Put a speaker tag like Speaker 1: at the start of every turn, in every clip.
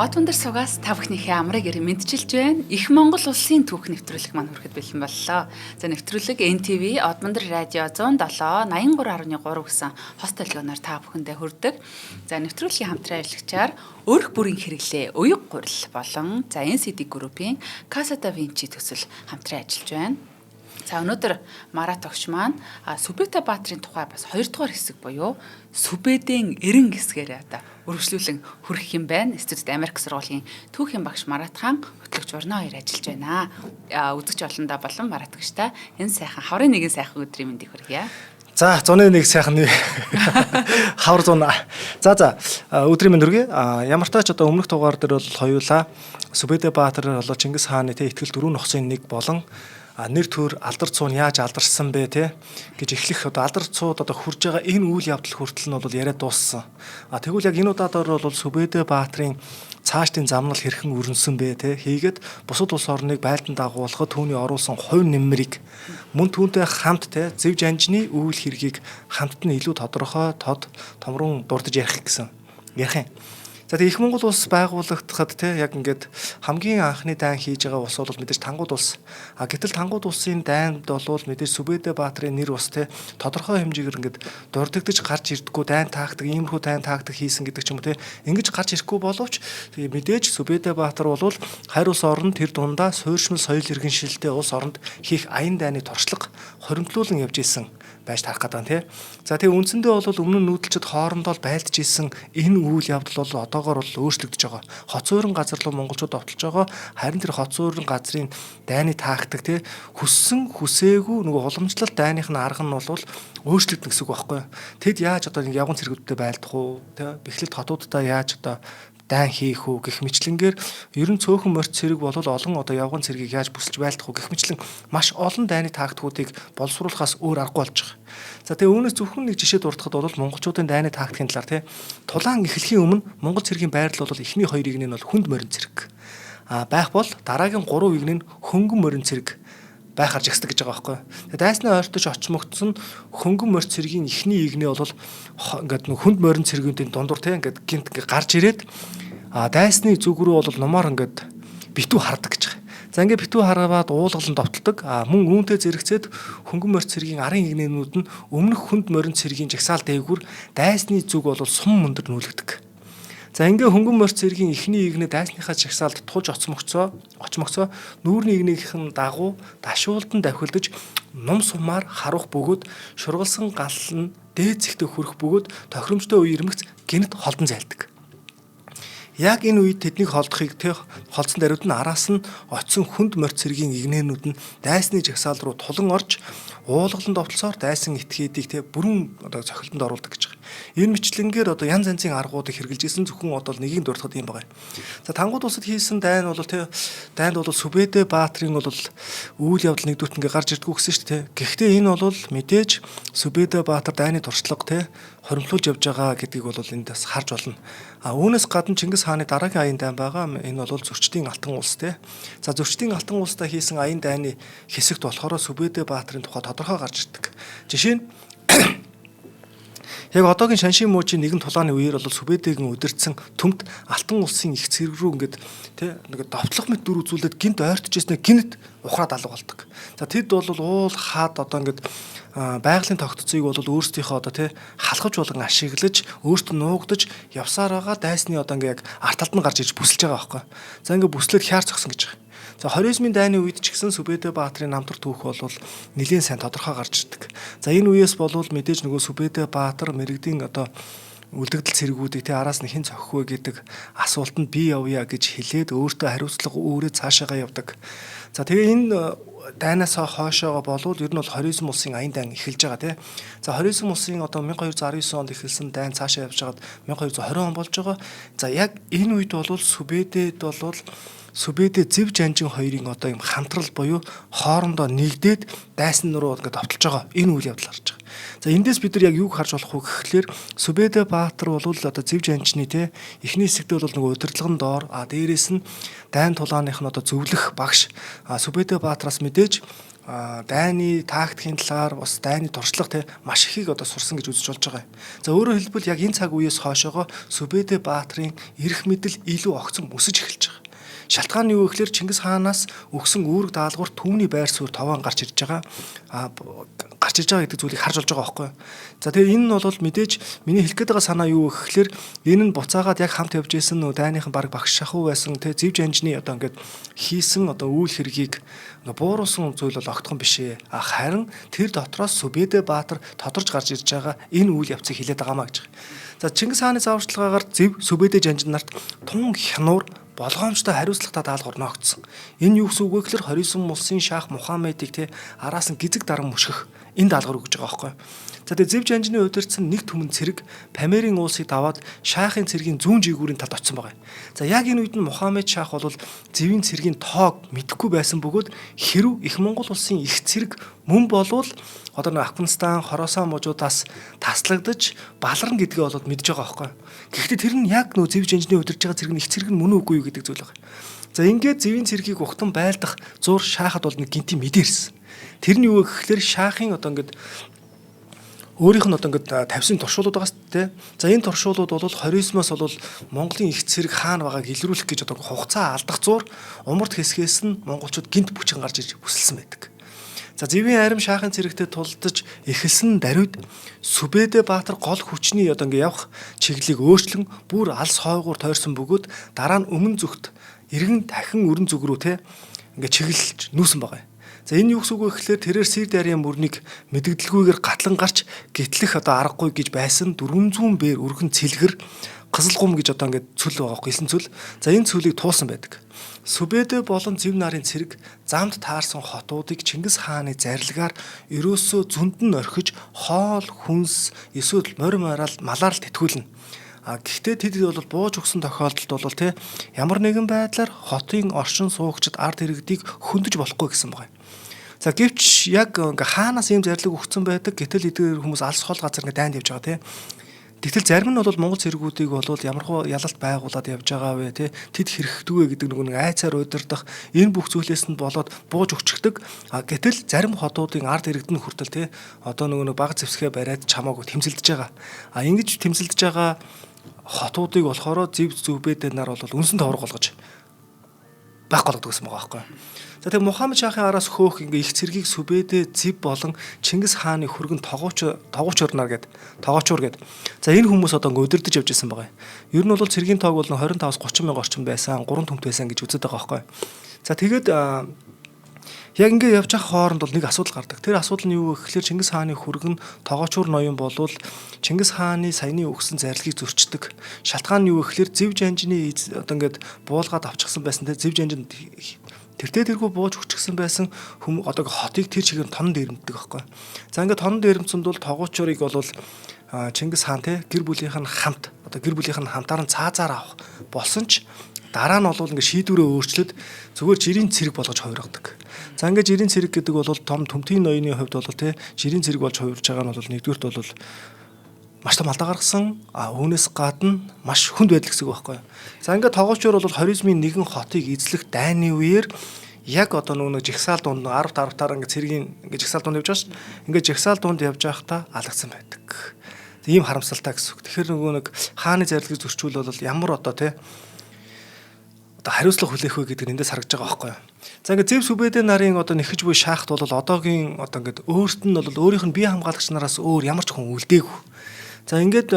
Speaker 1: Одон дээр сугаас та бүхнийхээ амрыг ирэн мэдчилж байна. Их Монгол улсын түүх нэвтрүүлэг маань хүрэхэд бэлэн боллоо. За нэвтрүүлэг NTV Одмондөр радио 107 83.3 гэсэн хост толгойноор та бүхэндээ хүрдэг. За нэвтрүүлгийн хамтран ажиллагчаар өрх бүрийн хэрэглээ, уяг гурил болон за NCD группийн Casa da Vinci төсөл хамтран ажиллаж байна. За өнөөдөр Марат огш маань Сүбэдэ Баатрын тухай бас 2 дугаар хэсэг буюу Сүбэдэн эрен хэсгээр одоо үргэлжлүүлэн хүргэх юм байна. Студид Америк сургуулийн түүхийн багш Марат хаан хөтлөгч Урна хоёр ажиллаж байна. Үзэгч олондоо болон Марат гişтэй энэ сайхан хаврын нэгэн сайхан өдрийн мэндийг хүргье.
Speaker 2: За 101 сайхан нэг хавар 100. За өдрийн мэнд хүргэе. Ямар ч тач одоо өмнөх дугаар дээр бол хоёулаа Сүбэдэ Баатар болоо Чингис хааны итгэл дөрвөн нохсын нэг болон нэр төр алдар цуун яаж алдарсан бэ те гэж эхлэх одоо алдар цууд одоо хурж байгаа энэ үйл явдал хүртэл нь бол яриад дууссан. Тэгвэл яг энэ удаагаар бол Сүбэдэ Баатрын цаашдын замнал хэрхэн өрнөсөн бэ те хийгээд бусад улс орныг байлдан дагуулахад түүний оруулсан хувь нэмрийг мөн түүнтэй хамт те зэв жанжны үйл хэргийг хамт нь илүү тодорхой томрон дурдж ярих гэсэн ярих юм. За их Монгол улс байгуулагдахад те яг ингээд хамгийн анхны дайн хийж байгаа улс бол мэдээж Тангууд улс. Гэтэл Тангууд улсын дайнд бол мэдээж Сүбэдэ Баатрын нэр ус те тодорхой хэмжээгээр ингээд дурддагдж гарч ирдэггүй дайн таагдаг, иймэрхүү дайн таагдаг хийсэн гэдэг ч юм уу те ингэж гарч ирэхгүй боловч мэдээж Сүбэдэ Баатар бол хайр улс орнд тэр дундаа суурьшмал соёл иргэншилтэй улс оронд хийх аян дайны туршлага хоримтлуулан явж исэн байж тарах гэдэг нь тий. За тэгээ үндсэндээ бол өмнө нь нүүдэлчд хоорондоо байлдж исэн энэ үйл явдал бол одоогоор бол өөрчлөгдөж байгаа. Хоцуурин газар руу монголчууд овтолж байгаа. Харин тэр хоцуурин газрын дайны таагдаг тий хүссэн хүсээгүй нөгөө уламжлалт дайных нь арга нь бол өөрчлөгдөн гэсэн үг байхгүй. Тэд яаж одоо явган цэргүүдтэй байлдах уу тий бэхлэлт хотуудаа яаж одоо дайн хийх үү гэх мэтлэнгээр ерөн цөөхөн морьт цэрэг бол олон одоо явган цэргийг яаж бүсэлж байлдах уу гэх мэтлэн маш олон дайны тактикуудыг боловсруулахаас өөр аргагүй болж байгаа. За тэгээ үүнээс зөвхөн нэг жишээ дурдахад бол монголчуудын дайны тактикийн талаар тулаан эхлэхийн өмнө монгол цэргийн байрлал бол эхний 2 игнэ нь бол хүнд морин цэрэг байх бол дараагийн 3 игнэ нь хөнгөн морин цэрэг байхаар жагсдаг гэж байгаа байхгүй. Тэгээ дайсны ойртож очмогдсон хөнгөн морь цэргийн эхний игнэ бол ингээд хүнд морин цэргүүдийн дундуур те ингээд гинт гарч ирээд дайсны зүг рүү бол номоор ингээд битүү хардаг гэж байгаа. За ингээд битүү харгаад уулгалан довтолдог. Мөн үүнтэй зэрэгцээд хөнгөн морь цэргийн арын игнэнүүд нь өмнөх хүнд морин цэргийн жагсаал дээгүүр дайсны зүг бол сум мөндөр нүүлгдэг. За ингээ хөнгөн морь цэргийн эхний игнэ дайсныхаа жагсаалд тулж очмогцоо нүүрний игнийхэн дагуу дашуулдан давхилдаж ном сумаар харух бөгөөд шургалсан гал нь дээд зэгтээ хүрэх бөгөөд тохиромжтой үе ирмэгц гинт холдон зайлдаг. Яг энэ үед тэднийг холдохыг холдсон даруйд нь араас нь очисон хүнд морь цэргийн игнэнүүд нь дайсны жагсаал руу тулан орж уулгалан довтлосоор дайсан этгээдийг бүрэн одоо цохилтонд оруулдаг гэж байгаа. Энэ мэтлэнгээр одоо янз янзын аргуудыг хэрэгжилж исэн зөвхөн одоо нэгийг дурдахад юм байгаа. За Тангууд улсад хийсэн дайн бол дайнд бол Сүбэдэ Баатрын бол үйл явдал нэгдүгт ингээ гарч ирдгүү гэсэн шүү дээ. Гэхдээ энэ бол мэдээж Сүбэдэ Баатар дайны туршлага хоримтлуулж явж байгаа гэдгийг бол энд бас харж болно. Үүнээс гадна Чингис хааны дараагийн аян дайн байгаа. Энэ бол зөрчдийн алтан улс те. За зөрчдийн алтан улстай хийсэн аян дайны хэсэгт болохоор Сүбэдэ Баатрын тухай тодорхой гарч ирдэг. Жишээ нь яг одоогийн Шаншин мужийн нэгэн тулааны үеэр бол Сүбэдэгэн удирдсан төмд алтан улсын их цэрэг рүү ингээд нэг довтлох мэт дүр үзүүлээд гинт ойртож ирснээр гинт ухраад алга болдог. За тэд бол уул хаад одоо ингээд байгалийн тогтцыг бол өөрсдийнхөө одоо халахж болгон ашиглаж өөртөө нуугдаж явсаар байгаа дайсны одоо ингээд яг арт талд нь гарч ирж бүсэлж байгаа байхгүй. За ингээд бүслээд хяар зогсон гэж байгаа. За 29-ийн дайны үед ч гэсэн Сүбэдэ Баатрын намтар түүх бол нэлээд сайн тодорхой гарч ирдэг. За энэ үеэс бол мэдээж нөгөө Сүбэдэ Баатар мэрэгдийн одоо үлдэгдэл цэргүүдийг араас нь хэн цохих вэ гэдэг асуултанд би явъя гэж хэлээд өөртөө хариуцлага өөрөө цаашаагаа явдаг. За тэгээ энэ дайнаас хойшоогоо болвол ер нь бол 29 улсын аян дайн эхэлж байгаа тий. За 29 улсын одоо 1219 онд эхэлсэн дайн цаашаа явж хагаад 1220 он болж байгаа. За яг энэ үед бол Сүбэдэ зэв жанжин хоёрын одоо юм хамтрал буюу хоорондоо нэгдээд дайсан руу ингээд довтолж байгаа энэ үйл явдал гарч байгаа. За эндээс бид нар яг юг харж болох вэ гэхлээр Сүбэдэ Баатар бол одоо зэв жанжны эхний хэсэгтээ бол нөгөө удирдлагын доор дээрээс нь дайн тулааных нь одоо зөвлөх багш Сүбэдэ Баатараас мэдээж дайны тактикийн талаар бас дайны туршлага маш ихийг одоо сурсан гэж үзэж болж байгаа. За өөрөөр хэлбэл яг энэ цаг үеэс хойшоогоо Сүбэдэ Баатарын эрх мэдэл илүү огцом өсөж эхэлж байгаа. Шалтгаан нь юу гэхээр Чингис хаанаас өгсөн үүрэг даалгавар түүний байр суурь товоон гарч ирж байгаа. Гарч ирж байгаа гэдэг зүйлийг харж болж байгаа байхгүй юу. За тэгээ энэ нь бол мэдээж миний хэлэх гээд байгаа санаа юу гэхээр энэ нь буцаагаад яг хамт явж исэн нөө дайныхан баг багш шахуу байсан зэв жанжны одоо ингээд хийсэн одоо үйл хэргийг бууруулсан зүйл бол огтхон биш ээ. Харин тэр дотроос Сүбэдэ Баатар тодорж гарч ирж байгаа энэ үйл явцыг хилээд байгаамаа гэж. За Чингис хааны зааварчилгаагаар зэв Сүбэдэ жанжин нарт тун хянуур болгоомжтой хариуцлагатай даалгавар ногдсон. Энэ юу гэсэн үг вэ гэхээр 29 улсын шаах Мухаммедийг араас нь гизэг даран мөшгөх энэ даалгавар өгж байгаа байхгүй. За тэгээ зэв жанжны удирдсан нэг түмэн цэрэг Памирын уулсыг даваад шаахын цэргийн зүүн жигүүрийн талд очсон байгаа. За яг энэ үед нь Мухаммед шаах бол зэвийн цэргийн тоог мэдэхгүй байсан бөгөөд хэрв их Монгол улсын их цэрэг мөн болвол одоо нэг Афганистан, Хоросоо мужуудаас таслагдаж баларна гэдгээ болоод мэдж байгаа байхгүй. Гэхдээ тэр нь яг нөө зэв жанжны удирж байгаа цэрэг нь их цэрэг нь мөн үгүй юу гэдэг зүйл байгаа. За ингээд зэвийн цэргийг ухтан байлдах зур шаахад бол нэг гинти мэдэрсэн. Тэр нь юу гэхээр шаахын одоо ингээд өөрийнх нь одоо ингээд тавьсан туршуулууд байгаа шүү дээ. За энэ туршуулууд бол 29-оос бол Монголын их цэрэг хаана байгааг илрүүлэх гэж одоо хугацаа алдах зуур умард хэсгээс нь монголчууд гинт бүчин гарч ирж хүсэлсэн байдаг. За зэвийн арим шаахын цэрэгтэй тулдаж эхэлсэн даруйд Сүбэдэ Баатар гол хүчний одоо ингээд явах чиглэлийг өөрчлөн бүр алс хойгуур тойрсон бөгөөд дараа нь өмнө зүгт эргэн дахин өрн зүг рүү ингээд чиглэлж нүүсэн байгаа юм. За энэ юу гэсэн үг вэ гэхээр тэрээр Сир дарийн мөрнийг мэдэгдэлгүйгээр гатлан гарч гитлэх одоо аргагүй гэж байсан 400 бээр өргөн цэлгэр Кызылгум гэж одоо ингээд цөл байгаа байхгүй хэлсэн цөл. За энэ цөлийг туулсан байдаг. Сүбэдэ болон Зэв нарын цэрэг замд таарсан хотуудыг Чингис хааны зарилгаар ерөөсөө зүнд нь орхиж хоол хүнс эсвэл морь малаар л тэтгүүлнэ. Гэхдээ тэд бол бууж өгсөн тохиолдолд бол ямар нэгэн байдлаар хотын оршин суугчид ард иргэдийг хөндөж болохгүй гэсэн байна. За гэвч яг ингээ хаанаас ийм зарлиг өгсөн байдаг гэтэл эдгээр хүмүүс алс хол газар ингээ дайнд явж байгаа Тэгтэл зарим нь бол монгол цэргүүдийг бол ямархуу ялалт байгуулад явж байгаа вэ тэд хэрэгтдэгвэ гэдэг нэг айцаар удирдах энэ бүх зүйлээс нь болоод бууж өчгдөг. Гэтэл зарим хотуудын ард иргэдэн хүртэл одоо нэг баг зэвсгээ бариад чамаагүй тэмцэлдэж байгаа. Ингэж тэмцэлдэж байгаа хотуудыг болохоор зэв Сүбэдэ нар бол үнсэн товрог болгож байх болгодог гэсэн байгаа байхгүй. За тэгээ Мухаммед шаахын араас хөөх ингээ их цэргийг Сүбэдэ зэв болон Чингис хааны хүргэн тогоочор нар гэд тогоочор гэд. За энэ хүмүүс одоо ингээ удирдах явж исэн байгаа. Ер нь бол цэргийн тоог бол 25-аас 30 мянга орчим байсан, 3 төмт байсан гэж үздэг байгаа байхгүй. За тэгээд яг ингээ явж байгаа хооронд бол нэг асуудал гардаг. Тэр асуудал нь юу вэ гэхээр Чингис хааны хүргэн тогоочор ноён болвол Чингис хааны саяны өгсөн зарлигийг зөрчдөг. Шалтгаан нь юу вэ гэхээр зэв жанжны одоо ингээд буулгаад авчихсан байсан те зэв жанжинд тэргүй бууж өчгсөн байсан хүмүүс одоо хотыг тэр чигээр тонон дээрэмддэг байхгүй. За ингээд тонон дээрэмцэнд бол тогоочорыг бол Чингис хаан гэр бүлийнх нь хамт одоо гэр бүлийнх нь хамтаар нь цаазаар авах болсон ч дараа нь бол ингээд шийдвэрээ өөрчлөд зүгээр жирийн цэрэг болгож хувиргадаг. За ингээд жирийн цэрэг гэдэг бол том төмтийн ноёны хувьд бол жирийн цэрэг болж хувирж байгаа нь бол нэгдүгürt бол маш том алдаа гаргасан үүнээс гадна маш хүнд байдал гэсэн үг байхгүй. За ингээд тогоочор бол 29-ийн нэгэн хотыг эзлэх дайны үеэр яг одоо нэг жигсаал дунд 10 тарвтаар ингээд цэргийн ингээд жигсаал дунд явж байгаа шүү. Ингээд жигсаал дунд явж байхдаа алгасан байдаг. Ийм харамсалтай гэсэн үг. Тэгэхээр нэг хааны зарилгыг зөрчүүл бол ямар одоо одоо хариуцлага хүлээх вэ гэдэг нь эндээс харагдаж байгаа байхгүй. За ингээд зэв Сүбэдэ нарын одоо нэхэж буй шаахт бол одоогийн одоо ингээд өөрт нь бол өөрийнх нь бие хамгаалагч нараас өөр ямар ч хүн үлдээгүй. За ингээд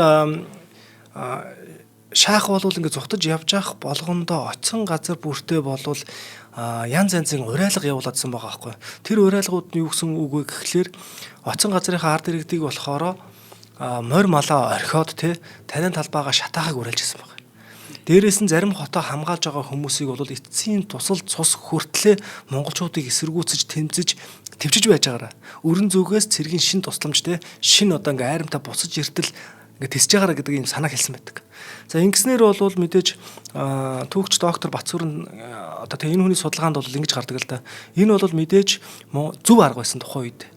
Speaker 2: шаах бол ингээд зүхтаж явж явах болгондоо оцсон газар бүртээ болвол янз янзын уриалга явуулагдсан байгаа байхгүй. Тэр уриалгууд нь юу гэсэн үг вэ гэхлээр оцсон газрынхаа ард иргэдийг болохоор морь малаа орхиод танин талбайгаа шатаахыг уриалж ирсэн байна. Дээрээс нь зарим хотоо хамгаалж байгаа хүмүүсийг бол эцсийн тусал цус хүртлээ монголчуудыг эсэргүүцэж тэмцэж байж байгаараа. Өрн зүгээс цэргийн шин тусламж шин одоо ингээ айрамтаа буцаж иртэл ингээ тэсэж байгаараа гэдэг юм санаа хэлсэн байдаг. За ингэснээр бол мэдээж түүхч доктор Батцүрэн одоо энэ хүний судалгаанд бол ингэж гардаг л да. Энэ бол мэдээж зөв арга байсан тухайн үед.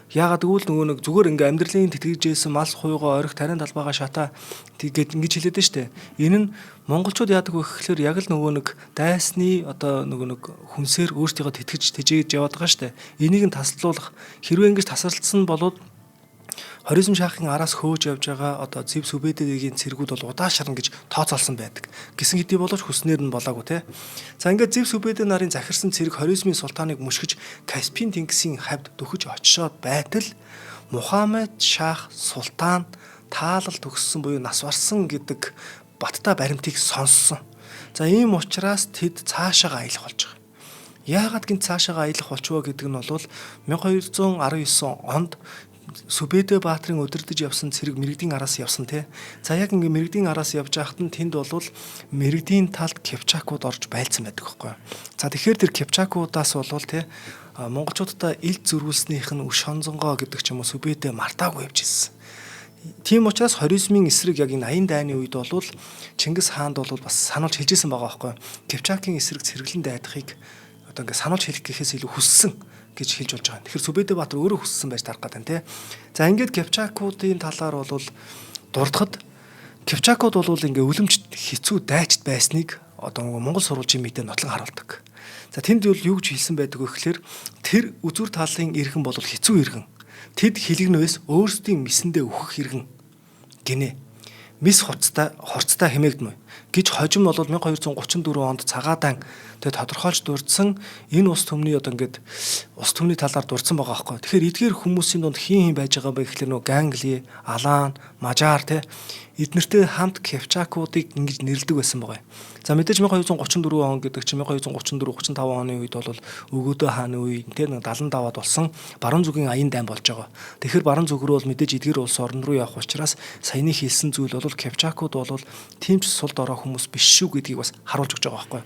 Speaker 2: Яагаад гэвэл нөгөө нэг зүгээр ингээ амьдралын тэтгэжсэн мал хуйгаа орих тарин талбайгаа шатаа тэгээд ингэж хэлээд нь штэ. Энэ нь монголчууд яадаг вэ гэхээр яг л нөгөө нэг дайсны одоо нөгөө нэг хүнсээр өөртөө тэтгэж тэжээж яваад байгаа штэ. Энийг нь таслуулах хэрвээ ингэж тасалдсан болоод хоризм шахын араас хөөж явж байгаа одоо зэв сүбэдэгийн цэргүүд бол удаашрна гэж тооцоолсон байдаг. Гэсэн хэдий боловч хүснээр нь болоогүй те. За ингээд зэв сүбэдэ нарын захирсан цэрэг хоризмын султаныг мушгиж Каспийн тэнгисийн хавьд дөхөж очсоод байтал Мухаммед шах султан таалал төгссөн буюу нас барсан гэдэг баттай баримтыг сонссон. За ийм учраас тэд цаашаага аялах болж байгаа. Яагаад гинт цаашаага аялах болчихвоо гэдэг нь бол 1219 онд Сүбэдэ баатрын удирдах явсан цэрэг мэрэгдийн араас явсан те. За яг ингээ мэрэгдийн араас явж байхад нь тэнд бол мэрэгдийн талд Кипчакууд орж байлцсан байдаг байхгүй. За тэгэхээр тэр Кипчакуудаас бол те монголчуудаа ил зөрүүлснийх нь үш хонзонгоо гэдэг ч юм уу Сүбэдэ мартаагүй явж ирсэн. Тийм учраас хоризмын эсрэг яг энэ аян дайны үед бол Чингис хаанд бол бас сануулж хэлжсэн байгаа байхгүй. Кипчакийн эсрэг цэргэлэн дайдахыг одоо ингээ сануулж хэлэх гэхээс илүү хүссэн гэж хэлж болж байгаа. Тэгэхээр Сүбэдэ Баатар өөрөө хүссэн байж тарах гэдэг те. За ингээд Кипчакуудын талаар бол дурдахад Кипчакууд бол ингээ үлэмж хэцүү дайчд байсныг одоо Монгол сурвалжийн мэдээ нотлон харуулдаг. За тэнд бол юу гэж хэлсэн байдаг вэ гэхээр тэр үзүр талын иргэн бол хэцүү иргэн. Тэд хилэгнээс өөрсдийн мисэндээ өөхөх иргэн гинэ. Мис хорцтой хэмээгдмэ гэж хожим бол 1234 онд цагаадан тэгээд тодорхойлж дурдсан энэ ус төмний одоо ингээд ус төмний талаар дурдсан байгаа байхгүй. Тэгэхээр эдгээр хүмүүсийн донд хин байж байгаа байх гэхэлэр нөө Гангли, Алан, Мажар те эднэртэй хамт Кипчакуудыг ингэж нэрлэдэг байсан байгаа. За мэдээж 1234 он гэдэг чинь 1234-35 оны үед бол Өгөөдөө хааны үе те 70 даваад болсон баруун зүгийн аян дайн болж байгаа. Тэгэхээр баруун зүг рүү бол мэдээж эдгээр улс орн руу явах учраас саяны хэлсэн зүйл бол Кипчакууд бол тийм ч сул дорой хүмүүс биш шүү гэдгийг бас харуулж өгч байгаа байхгүй.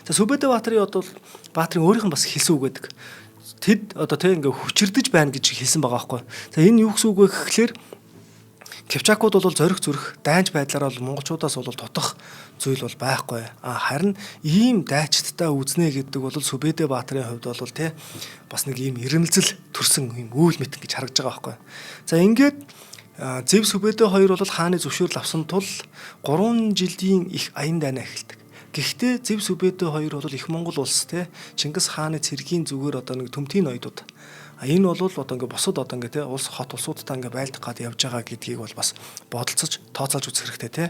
Speaker 2: За Сүбэдэ Баатрын бол Баатрын өөрийнх нь бас хэлсэн үг гэдэг. Тэд одоо тэг ингээ хүчирдэж байна гэж хэлсэн байгаа байхгүй. За энэ юу гэсэн үг вэ гэхээр Кипчакууд бол зориг зүрх дайнч байдлаараа бол монголчуудаас бол тутах зүйл бол байхгүй. Харин ийм дайчдтай үзнэ гэдэг бол Сүбэдэ Баатрын хувьд бол те бас нэг ийм ирэмэлзэл төрсэн ийм үйл мэт гэж харагдаж байгаа байхгүй. За ингээд Зэв Сүбэдэ хоёр бол хааны зөвшөөрөл авсан тул 3 жилийн их аян дайнаа эхэлдэг. Гэхдээ Зэв Сүбэдэ хоёр бол их Монгол улс те Чингис хааны цэргийн зүгээр одоо нэг төмтийн ноёдууд. Энэ бол одоо ингээ бусад одоо ингээ те улс хот улсуудтай ингээ байлдах гад явж байгаа гэдгийг бол бас бодолцож тооцоолж үзэх хэрэгтэй те.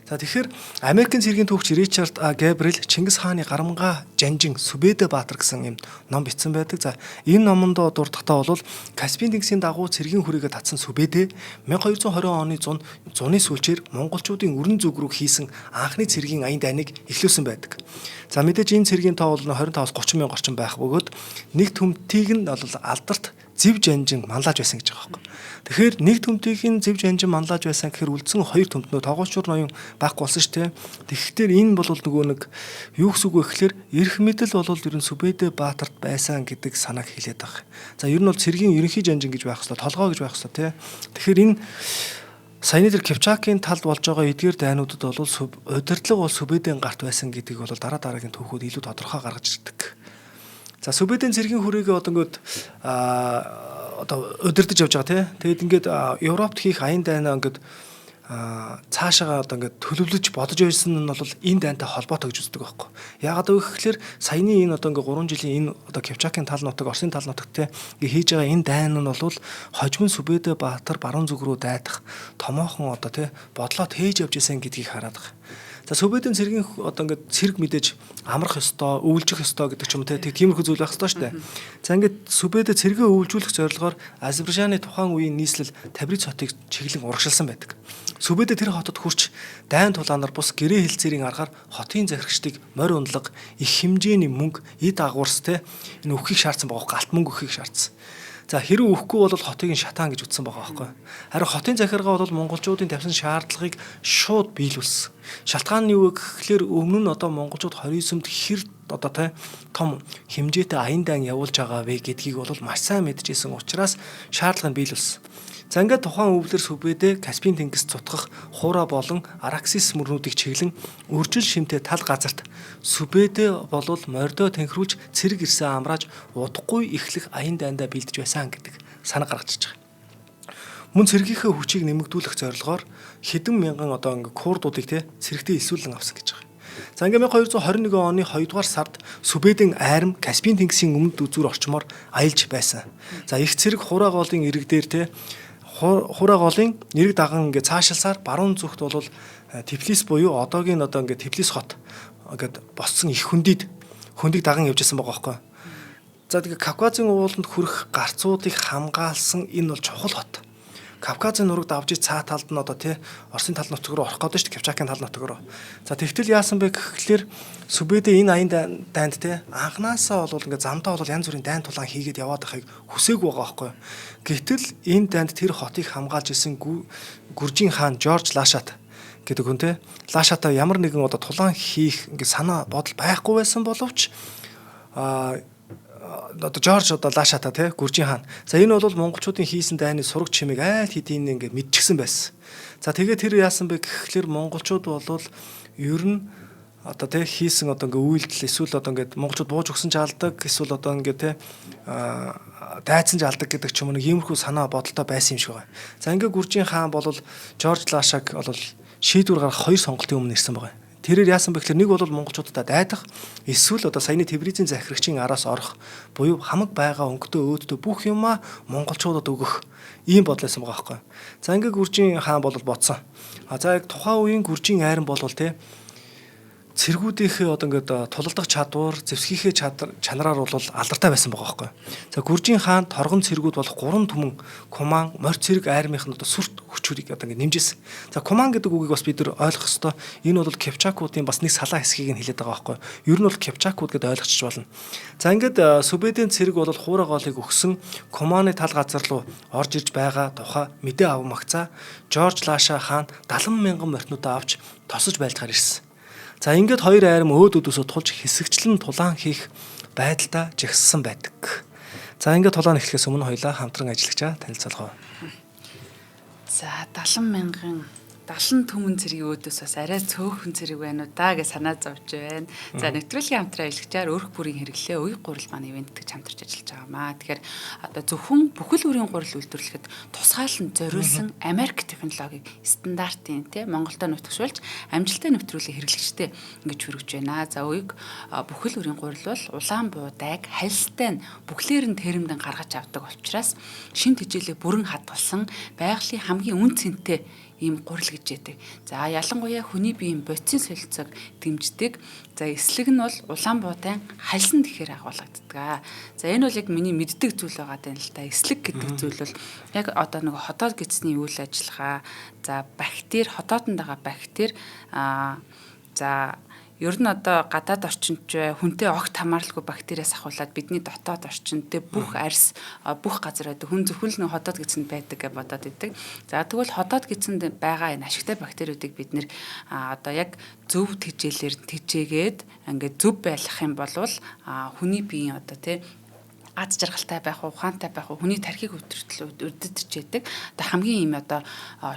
Speaker 2: За тэгэхээр Америкийн цэргийн түүхч Ричард Габриэл Чингис хааны гарамгаа жанжин Сүбэдэ Баатар гэсэн юм ном бичсэн байдаг. За энэ номонд дурдахтаа бол Каспийн тэнгисийн дагуу цэргийн хүрээгээ татсан Сүбэдэ 1220 оны зуны сүүлчээр монголчуудын өрн зүг рүү хийсэн анхны цэргийн аян дайныг эхлүүлсэн байдаг. За мэдээж энэ цэргийн тоо бол 25-аас 30 мянга орчим байх бөгөөд нэг төмтийг нь бол алдарт зэв жанжин манлааж байсан гэж байгаа байхгүй. Тэгэхээр нэг төмтийг нь зэв жанжин манлааж байсан гэхээр үлдсэн хоёр төмтнөө тогоочор ноён байхгүй болсон шүү дээ. Тэгэхээр энэ бол нөгөө нэг юу гэсэн үг вэ гэхээр эрх мэдэл бол ер нь Сүбэдэ Баатарт байсан гэдэг санааг хэлээд байгаа. За ер нь бол цэргийн ерөнхий жанжин гэж байх хэвээр толгой гэж байх хэвээр тий. Тэгэхээр энэ саяны тэр Кипчакийн талд болж байгаа эдгээр дайнуудад бол удирдлага бол Сүбэдэн гарт байсан гэдгийг бол дараагийн түүхүүд илүү тодорхой гаргаж ирдэг. За Сүбэдэн цэргийн хүрээгээ одоо ингээд одоо удирдах явж байгаа тий. Тэгэд ингээд Европт хийх аян дайнаа ингээд цаашаага одоо ингээд төлөвлөж бодож байсан нь бол энэ дайнтай холбоотой гэж үздэг байхгүй. Яагаад вэ гэхээр саяны энэ одоо ингээд 3 жилийн энэ одоо Кипчакийн тал нутаг, Оросын тал нутагт те ингээд хийж байгаа энэ дайн нь бол хожим Сүбэдэ Баатар баруун зүг рүү дайдах томоохон одоо те бодлоо тээж явж исэн гэдгийг хараад байгаа. За Сүбэдэн цэргийн одоо ингээд цэрэг мэдээж амрах ёстой, өвлжих ёстой гэдэг ч юм те тиймэрхүү зүйл байх ёстой шүү дээ. За ингээд Сүбэдэ цэргээ өвлжүүлэх зорилгоор Азербайджааны тухайн үеийн нийслэл Табриз хотыг чиглэн урагшилсан байдаг. Сүбэдэ тэр хотод хурч дайн тулаанаар бус гэрээ хэлцээрийн аргаар хотын захирагчдыг морь унлаг их хэмжээний мөнгө эд агуурс те энэ өгөхийг шаардсан байгаа галт мөнгө өгөхийг шаардсан. За хэрэг өгөхгүй бол хотыг нь шатаан гэж үтсэн байгаа байхгүй. Харин хотын захиргаа бол монголчуудын тавьсан шаардлагыг шууд биелүүлсэн. Шалтгаан нь юу вэ гэхээр өмнө нь одоо монголчууд 29-нд хэр одоо том хэмжээтэй аян дайн явуулж байгаа вэ гэдгийг бол маш сайн мэдчихсэн учраас шаардлагыг биелүүлсэн. За ингээд тухайн өвлөр Сүбэдэ Каспийн тэнгис цутгах Хура болон Араксис мөрнүүдийг чиглэн үржил шимтэй тал газарт Сүбэдэ болол мордоо тэнхрүүлж цэрэг ирсэн амрааж удахгүй эхлэх аян дайндаа бэлдэж байсан гэдэг санаа гаргаж байгаа. Мөн цэргийнхээ хүчийг нэмэгдүүлэх зорилгоор хэдэн мянган одоо ингээ курдуудыг те цэрэгтээ илсүүлэн авсан гэж байгаа. За ингээ 1221 оны 2 дугаар сард Сүбэдийн айрам Каспийн тэнгисийн өмнөд үзүүр орчмоор аялж байсан. За их цэрэг Хураа голын ирэг дээр те Хураа голын ирэг даган ингээ цаашилсаар баруун зүгт бол Тифлис буюу одоогийн одоо ингээ Тифлис хот ингээд боссон их хөндийг даган явж исэн байгаа байхгүй. За тэгээ Кавказын ууланд хүрэх гарцуудыг хамгаалсан энэ бол чухал хот. Кавказын нурагт авж цаа талд нь одоо тий Оросын тал нутг руу орох гэдэг шүү дээ, Кавчакийн тал нутг руу. За тэгтэл яасан бэ гэхлээр Сүбэдэ энэ аян дайнд тий анханасаа бол ингээ замдаа бол янз бүрийн дайн тулаан хийгээд яваад байхыг хүсээгүй байгаа байхгүй. Гэтэл энэ дайнд тэр хотыг хамгаалж исэн Гүржийн хаан Жорж Лашат гэдэг хүн тий Лашата ямар нэгэн одоо тулаан хийх ингээ санаа бодол байхгүй байсан боловч одоо Жорж одоо Лашата тий Гүржийн хаан. За энэ бол монголчуудын хийсэн дайны сураг чимээг айл хэдийн ингээ мэдчихсэн байсан. За тэгээ тэр яасан бэ гэхлээр монголчууд бол ер нь одоо тий хийсэн одоо ингээ үйлдэл эсвэл одоо ингээ монголчууд бууж өгсөн ч алдаг эсвэл одоо ингээ тий дайцсан ч алдаг гэдэг ч юм уу нэг иймэрхүү санаа бодолтой байсан юм шиг байна. За ингээ Гүржийн хаан бол Жорж Лашаг бол шийдвэр гаргах 2 сонголтын өмнө ирсэн байгаа. Тэрээр яасан бэ гэхээр нэг бол монголчуудад дайдах эсвэл одоо саяны Тибризийн захирагчийн араас орох буюу хамаг байгаа өнгөтэй өөдтэй бүх юмаа монголчуудад өгөх ийм бодлосон байгаа байхгүй. За ингээ Гүржийн хаан бол бодсон. За яг тухайн үеийн Гүржийн айран бол тий цэргүүдийнхээ одоо ингээд тулалдах чадвар, зэвсгийнхээ чанараар бол алдартай байсан байгаа байхгүй. За Гүржийн хаан торгон цэргүүд бол 3 түмэн Куман, Морь цэрэг айрмынх нь одоо сүрт хүчүүдийг одоо ингээд нэмжсэн. За Куман гэдэг үгийг бас бид нар ойлгох ёстой. Энэ бол Кипчакуудын бас нэг салаа хэсгийг нь хэлээд байгаа байхгүй. Ер нь бол Кипчакууд гэдээ ойлгочих болно. За ингээд Сүбэдийн цэрэг бол Хураа голыг өгсөн Куманы тал газар руу орж ирж байгаа тухай мэдээ авмагцаа Жорж Лаша хаан 70 мянган морьтнуудаа авч тосож байлдахаар ирсэн. За ингээд хоёр айрам өөд өдөөсөө тулж хэсэгчлэн тулаан хийх байдалтай жигссэн байдаг. За ингээд тулаан эхлэхээс өмнө хоёлаа хамтран ажиллагчаа танилцуулгав.
Speaker 1: За 70 түмэн цэргийн өөдөөс бас арай цөөхөн цэрэг байна уу даа гэж санаа зовж байна. За нэвтрүүлгийн хамтран ажиллагчаар өөрх бүрийн хэрэглээ уян гурил маань ивент гэж хамтарч ажиллаж байгаамаа. Тэгэхээр одоо зөвхөн бүхэл бүрийн гурил үйлдвэрлэхэд тусгаалan зориулсан Америк технологиг стандартын тий Монголдо нутагшуулж амжилттай нэвтрүүлгийн хэрэглэгчтэй ингэж хүргэж байна. За уяг бүхэл бүрийн гурил бол улаан буудайг хальстай нь бүхлээр нь терэмдэн гаргаж авдаг учраас шин тэжээлийг бүрэн хадгалсан байгалийн хамгийн үн цэнтэй ийм гурил гэж яддаг. За ялангуяа хүний биеийн бодисын солилцоог дэмждэг. За эслэг нь бол улаан буудаyn хальсан тэгэхээр агуулгаддаг. За энэ бол яг миний мэддэг зүйл байгаа даа л да. Эслэг гэдэг зүйл бол яг одоо нэг хотоод гидсний үйл ажиллагаа, за бактери, хотоодонд байгаа бактери за ер нь одоо гадаад орчинд хүнтэй огт хамааралгүй бактериас ахуулаад бидний дотоод орчиндээ бүх арьс бүх газар байдаг хүн зөвхөн л хотоод гидсэнд байдаг гэж бодоод идэг. За тэгвэл хотоод гидсэнд байгаа энэ ашигтай бактериудыг бид нэр одоо яг зөв тэжээлээр тэжээгээд ингээд зөв байлгах юм бол хүний биеийн одоо тий аз жаргалтай байх, ухаантай байх, хүний тархийг өдөртөж яадаг. Одоо хамгийн ийм одоо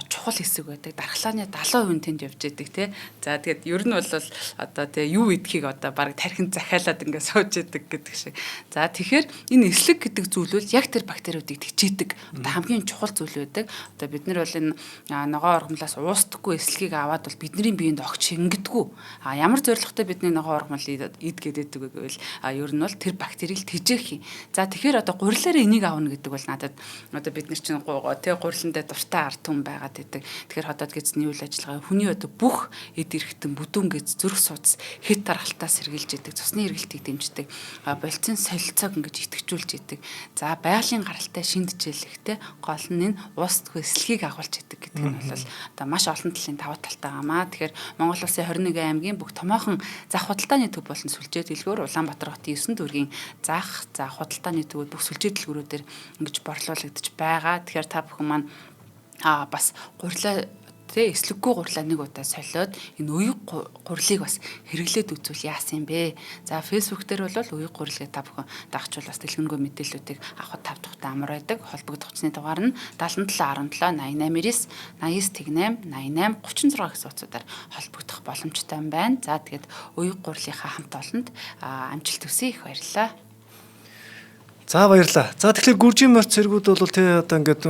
Speaker 1: чухал хэсэг байдаг. Дархлааны 70% тэнд явж яадаг тий. За тэгээд ер нь бол одоо тий юу идэхийг одоо баг тархинд захиалаад ингээд сууж яадаг гэдэг шиг. За тэгэхээр энэ эслэг гэдэг зүйл бол яг тэр бактериудыг тэжээдэг. Одоо хамгийн чухал зүйл байдаг. Одоо бид нар бол энэ ногоон оргомлоос уустдаггүй эслэгийг аваад бол бидний биеинд огт шингэдэггүй. Ямар зорилготой бидний ногоон оргомол идгээд байдаг вэ гэвэл ер нь бол тэр бактерийг тэжээх юм. За тэгэхээр одоо гурилаараа энийг аавна гэдэг бол надад одоо бид нар чинь тий гуриландаа дуртай ард түмэн байгаад байдаг. Тэгэхээр хотоод гидсний үйл ажиллагаа хүний одоо бүх эд эрхтэн бүдүүн гиз зүрх судас хэд тархалтаас сэргийлж идэг, цусны эргэлтийг дэмждэг, болцсон солилцоог ингэж идэвхжүүлж идэг. За байгалийн гаралтай шинжлэхтэй гол нь энэ уустдаггүй эслэгийг агуулж идэг гэдэг нь бол одоо маш олон талын даваа талтай гамаа. Тэгэхээр Монгол Улсын 21 аймгийн бүх томоохон зах худалдааны төв болон сүлжээ дэлгүүр Улаанбаатар хотын 9 дүүргийн зах за худалдааны төвүүд бүх сүлжээ дэлгүүрүүдээр ингэж борлуулагдаж байгаа. Тэгэхээр та бүхэн маань бас гурилаа тий эслэггүй гурлаа нэг удаа солиод энэ уяг гурлыг бас хэрэглээд үзвэл яасан юм бэ? За фэйсбүүк дээр бол уяг гурлыг та бүхэн дагчвал бас дэлгэнгүй мэдээллүүдийг авахд тав тухтай амар байдаг. Холбогдох утасны дугаар нь 7717 88 99 88 88 36 гэсэн утсуудаар холбогдох боломжтой юм байна. За тэгээд уяг гурлынхаа хамт олонд амжилт хүсье их баярлалаа.
Speaker 2: За баярлалаа. За тэгэхээр гүржийн морь цэргүүд бол тий одоо ингээд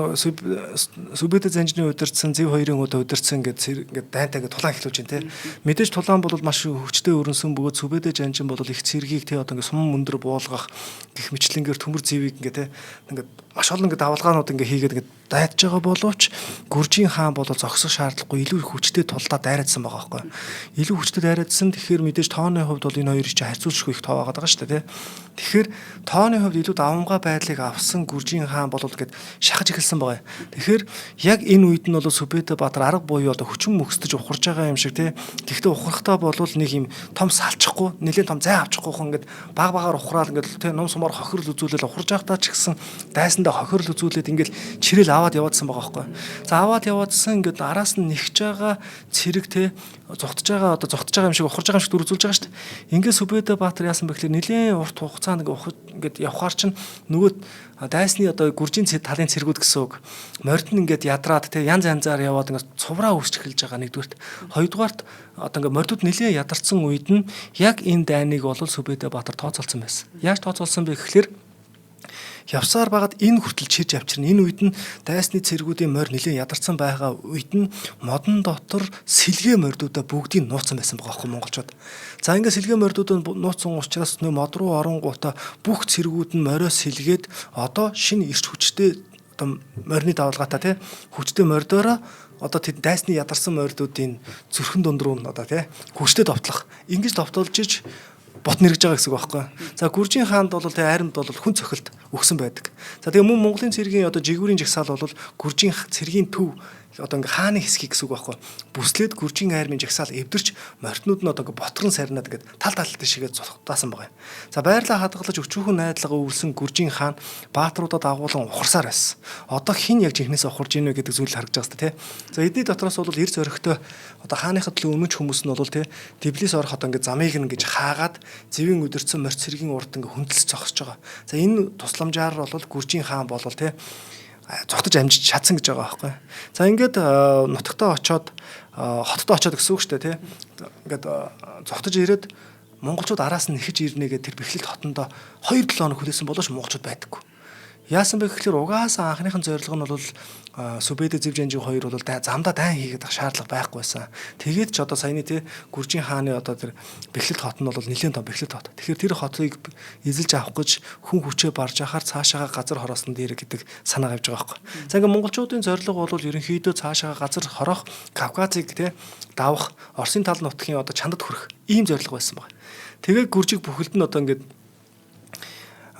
Speaker 2: сүбэдэ занжны удирдсан зэв хоёрын удирдсан ингээд дайнтаа ингээд тулаан эхлүүлж байна тий. Мэдээж тулаан бол маш хүчтэй өрнсөн бөгөөд сүбэдэ жанжин бол их цэргийг тий одоо ингээд сум өндөр буулгах гих мэтлэнгээр төмөр зэвийг ингээд тий ингээд маш олон ингээд давалгаанууд ингээд хийгээд ингээд дайдж байгаа боловч гүржийн хаан бол зогсох шаардлагагүй илүү хүчтэй тулдаа дайраадсан байгаа байхгүй. Илүү хүчтэй дайраадсан тэгэхээр мэдээж тооны хувьд бол энэ хоёрыг чи харьцуулшгүй их тоо байгаа шүү дээ тий. Тэгэхээр тооны хувьд илүү давамгай байдлыг авсан гүржийн хаан бол гээд шахаж эхэлсэн байгаа. Тэгэхээр яг энэ үед нь бол Сүбэдэ Баатар арга буюу одоо хүчин мөхсдөж ухарж байгаа юм шиг тий. Гэхдээ ухрахтаа бол нэг юм том салчихгүй, нэлээд том зай авчихгүй хүн ингээд баг багаар ухраал ингээд тий ном сумаар хохирол үзүүлэл ухарж байхдаа ч гэсэн дайсандаа хохирол үзүүлээд ингээд чирэл аваад яваадсан байгаа байхгүй. За аваад яваадсан ингээд араас нь нэгж байгаа цэрэг тий зогтож байгаа юм шиг ухарж байгаа юм шиг дүр үзүүлж байгаа шүү дээ. Ингээд Сүбэдэ Баатар яасан бэ гэхээр нэлээд урт хугацаанд ингээд явхаар чинь нөгөө дайсны одоо гүржийн талын цэргүүд гэсэн үг. Морьд нь ингээд ядраад те янз янзаар яваад ингээд цувраа үүсч эхэлж байгаа нэгдүгürt. Хоёрдугаарт одоо ингээд морьдууд нэлээд ядарсан үед нь яг энэ дайныг бол Сүбэдэ Баатар тооцоолсон байсан. Яаж тооцоолсон бэ гэхээр явсаар байгаад энэ хүртэл чирж авчирна. Энэ үед нь дайсны цэргүүдийн морь нэлээд ядарсан байгаа үед нь модон дотор сэлгээ морьдуудаа бүгдийг нууцсан байсан байгаа байхгүй монголчууд. За ингээд сэлгээ морьдуудад нууцсан учраас нөө мод руу оронгуудаа бүх цэргүүд нь морио сэлгээд одоо шинэ эрч хүчтэй одоо морины давалгаатай тий хүчтэй морьдоороо одоо тэд дайсны ядарсан морьдуудын зүрхэн дунд руу одоо тий хүчтэй довтлох. Ингэж довтолж иж бот нэргэж байгаа гэсэн үг байхгүй. За гүржийн хаанд бол тэ айрамд бол хүн цохилт өгсөн байдаг. За тэгээ мөн Монголын цэргийн одоо жигүүрийн жагсаал бол гүржийн цэргийн төв одоо ингээ хааны хэсгийг гэсэн үг байхгүй. Бүслээд гүржийн айрмын жагсаал эвдэрч морьтнууд нь одоо ингээ ботрон сарнаад ингээд тал талтай шигээ цогтаасан байгаа юм. За байрлаа хадгалж өчүүхэн найдлага өвлсөн гүржийн хаан баатруудад агуулan ухарсаар байсан. Одоо хин яг жинхнээс ухарж ийнэ гэдэг зүйл харагдаж байгаа сте тий. За эдний дотроос бол эрс орхитой одоо хааныхад л өмнөч хүмүүс нь бол тий Тбилис орох одоо ингээ замыг ингэж хаагаад зэвийн өдөрцөн морь цэргийн урд ингээ хүндэлж зогсож байгаа. За энэ тусламжаар бол гүржийн хаан бол тий зогтож амжиж чадсан гэж байгаа байхгүй. За ингээд нутагтаа очоод хотод очоод гэсэн үг шүү дээ тий. Ингээд зогтож ирээд монголчууд араас нь нэхэж ирнэ гэдэг тэр бэхлэлт хотондоо 2-7 хоног хүлээсэн болооч монголчууд байдаггүй. Яасан бэ гэхээр угаасаа анхныхын зорилго нь бол Сүбэдэ Зэв жанжин хоёр бол замдаа дайн хийгээд шаардлага байхгүй байсан. Тэгээд ч одоо саяны тий гүржийн хааны одоо тэр бэхлэлт хот нь бол нэлээд том бэхлэлт хот. Тэгэхээр тэр хотыг эзэлж авах гэж хүн хүчээ барж ахаар цаашаага газар хороосон дээр гэдэг санаа авж байгаа байхгүй. За ингээ монголчуудын зорилго бол ерөнхийдөө цаашаага газар хорох, Кавказыг тий давах, Оросын тал нутгийн одоо чандад хүрэх ийм зорилго байсан байна. Тэгээд гүржиг бүхэлд нь одоо ингээд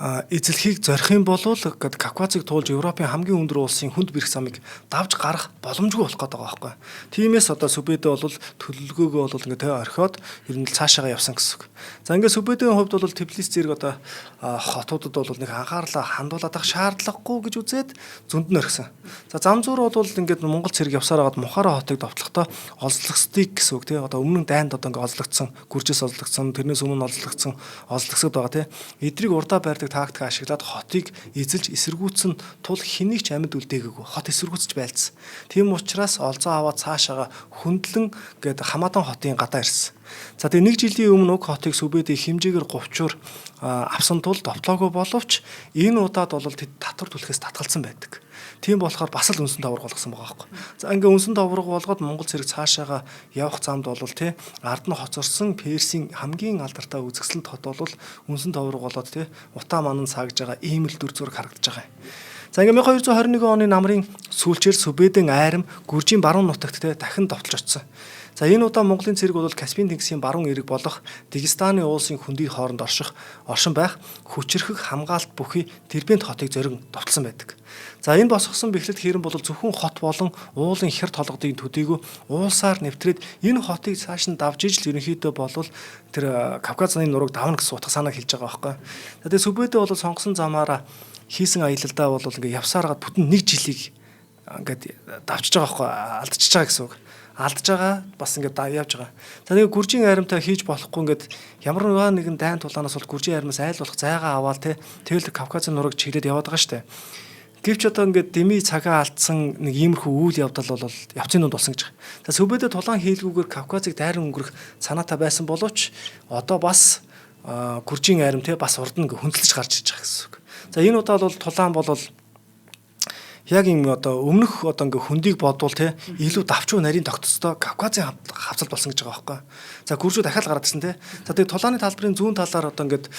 Speaker 2: эзлэхийг зорих юм бол гэдэг Кавказыг туулж Европын хамгийн өндөр улсын хүнд бэрх замыг давж гарах боломжгүй болох гэдэг байгаа байхгүй. Тиймээс одоо Сүбэдэ бол төлөвлөгөөгөө бол ингээ тэ орхиод ер нь цаашаага явсан гэсэн үг. За ингээ Сүбэдэгийн хувьд бол Тбилис зэрэг одоо хотуудад бол нэг анхаарлаа хандуулаад ах шаардлагагүй гэж үзээд зөнд нь орхисон. За зам зуур бол ингээд Монгол цэрэг явсаар хагаад Мухара хотыг довтлохдоо олзлогсдгийг гэсэн үг тий. Одоо өмнө нь дайнд одоо ингээ олзлогдсон, гүржээс олзлогдсон, тэрнээс өмнө олзлогсод байгаа тий. Эдрийг урдаа байрдаг тактик ашиглаад хотыг эзэлж эсэргүүцсэн тул хэнийг ч амьд үлдээгээгүй хот эсэргүүцэж байлцсан. Тийм учраас олзоо аваад цаашаага хөндлөн гээд Хамадан хотын гадаа ирсэн. За тэгээ нэг жилийн өмнө уг хотыг Сүбэдэ хэмжээгээр говчуур авсан тул довтлоогүй боловч энэ удаад бол тэд татвар төлөхөөс татгалцсан байдаг. Тийм болохоор бас л үнсэн давраг болгосон байгаа байхгүй. За ингээ үнсэн давраг болгоод Монгол цэрэг цаашаага явах замд бол тий ард нь хоцорсон Персийн хамгийн алдартай үзэсгэлэнт хот бол үнсэн давраг болоод тий утаа манан саагж байгаа ийм л дүр зураг харагдаж байгаа юм. За ингээ 1221 оны намрын сүүлчээр Сүбэдэн айрам гүржийн баруун нутагт тий дахин довтолж очсон. За энэ удаа Монголын цэрэг бол Каспийн тэнгисийн баруун эрэг болох Дагестаны уулсын хөндий хооронд оршин байх хүчрхэг хамгаалт бүхий Дербент хотыг зорин довтлсон байдаг. За энэ босгосон бэхлэлт хэрэн бол зөвхөн хот болон уулын хэр толгодын төдийгүй уулсаар нэвтрээд энэ хотыг цааш нь давж ижил ерөнхийдөө болвол тэр Кавказын нурууг давна гэсэн утга санааг хэлж байгаа байхгүй. За тэгээ Сүбэдэ бол сонгосон замаараа хийсэн аялалдаа бол ингээ явсаар гад бүтэн 1 жилийг ингээд давчиж байгаа байхгүй алдчихж байгаа гэсэн үг. Алдж байгаа бас ингээд явж байгаа. За нэг гүржийн айрамтай хийж болохгүй ингээд ямар нэгэн дайн тулаанаас бол гүржийн айрамаас айл болох зайгаа аваад тэгэл Кавказын нурууг чиглээд яваад байгаа штэ. Гэвч одоо ингээд дэмий цагаа алдсан нэг иймэрхүү үйл явдал бол явцын дунд болсон гэж байгаа. За Сүбэдэ тулаан хийлгүүгээр Кавказыг дайран өнгөрөх санаатай байсан боловч одоо бас гүржийн айрам бас урд нь хөндлөж гарч иж байгаа гэсэн үг. За энэ удаа бол тулаан бол яг юм одоо өмнөх одоо ингээ хөндийг бодвол те илүү давчуу нарийн тогтцтой Кавказын хавцал болсон гэж байгаа байхгүй. За гүржүү дахиад гараад ирсэн те. За тэгээ тулааны талбарын зүүн талаар одоо ингээд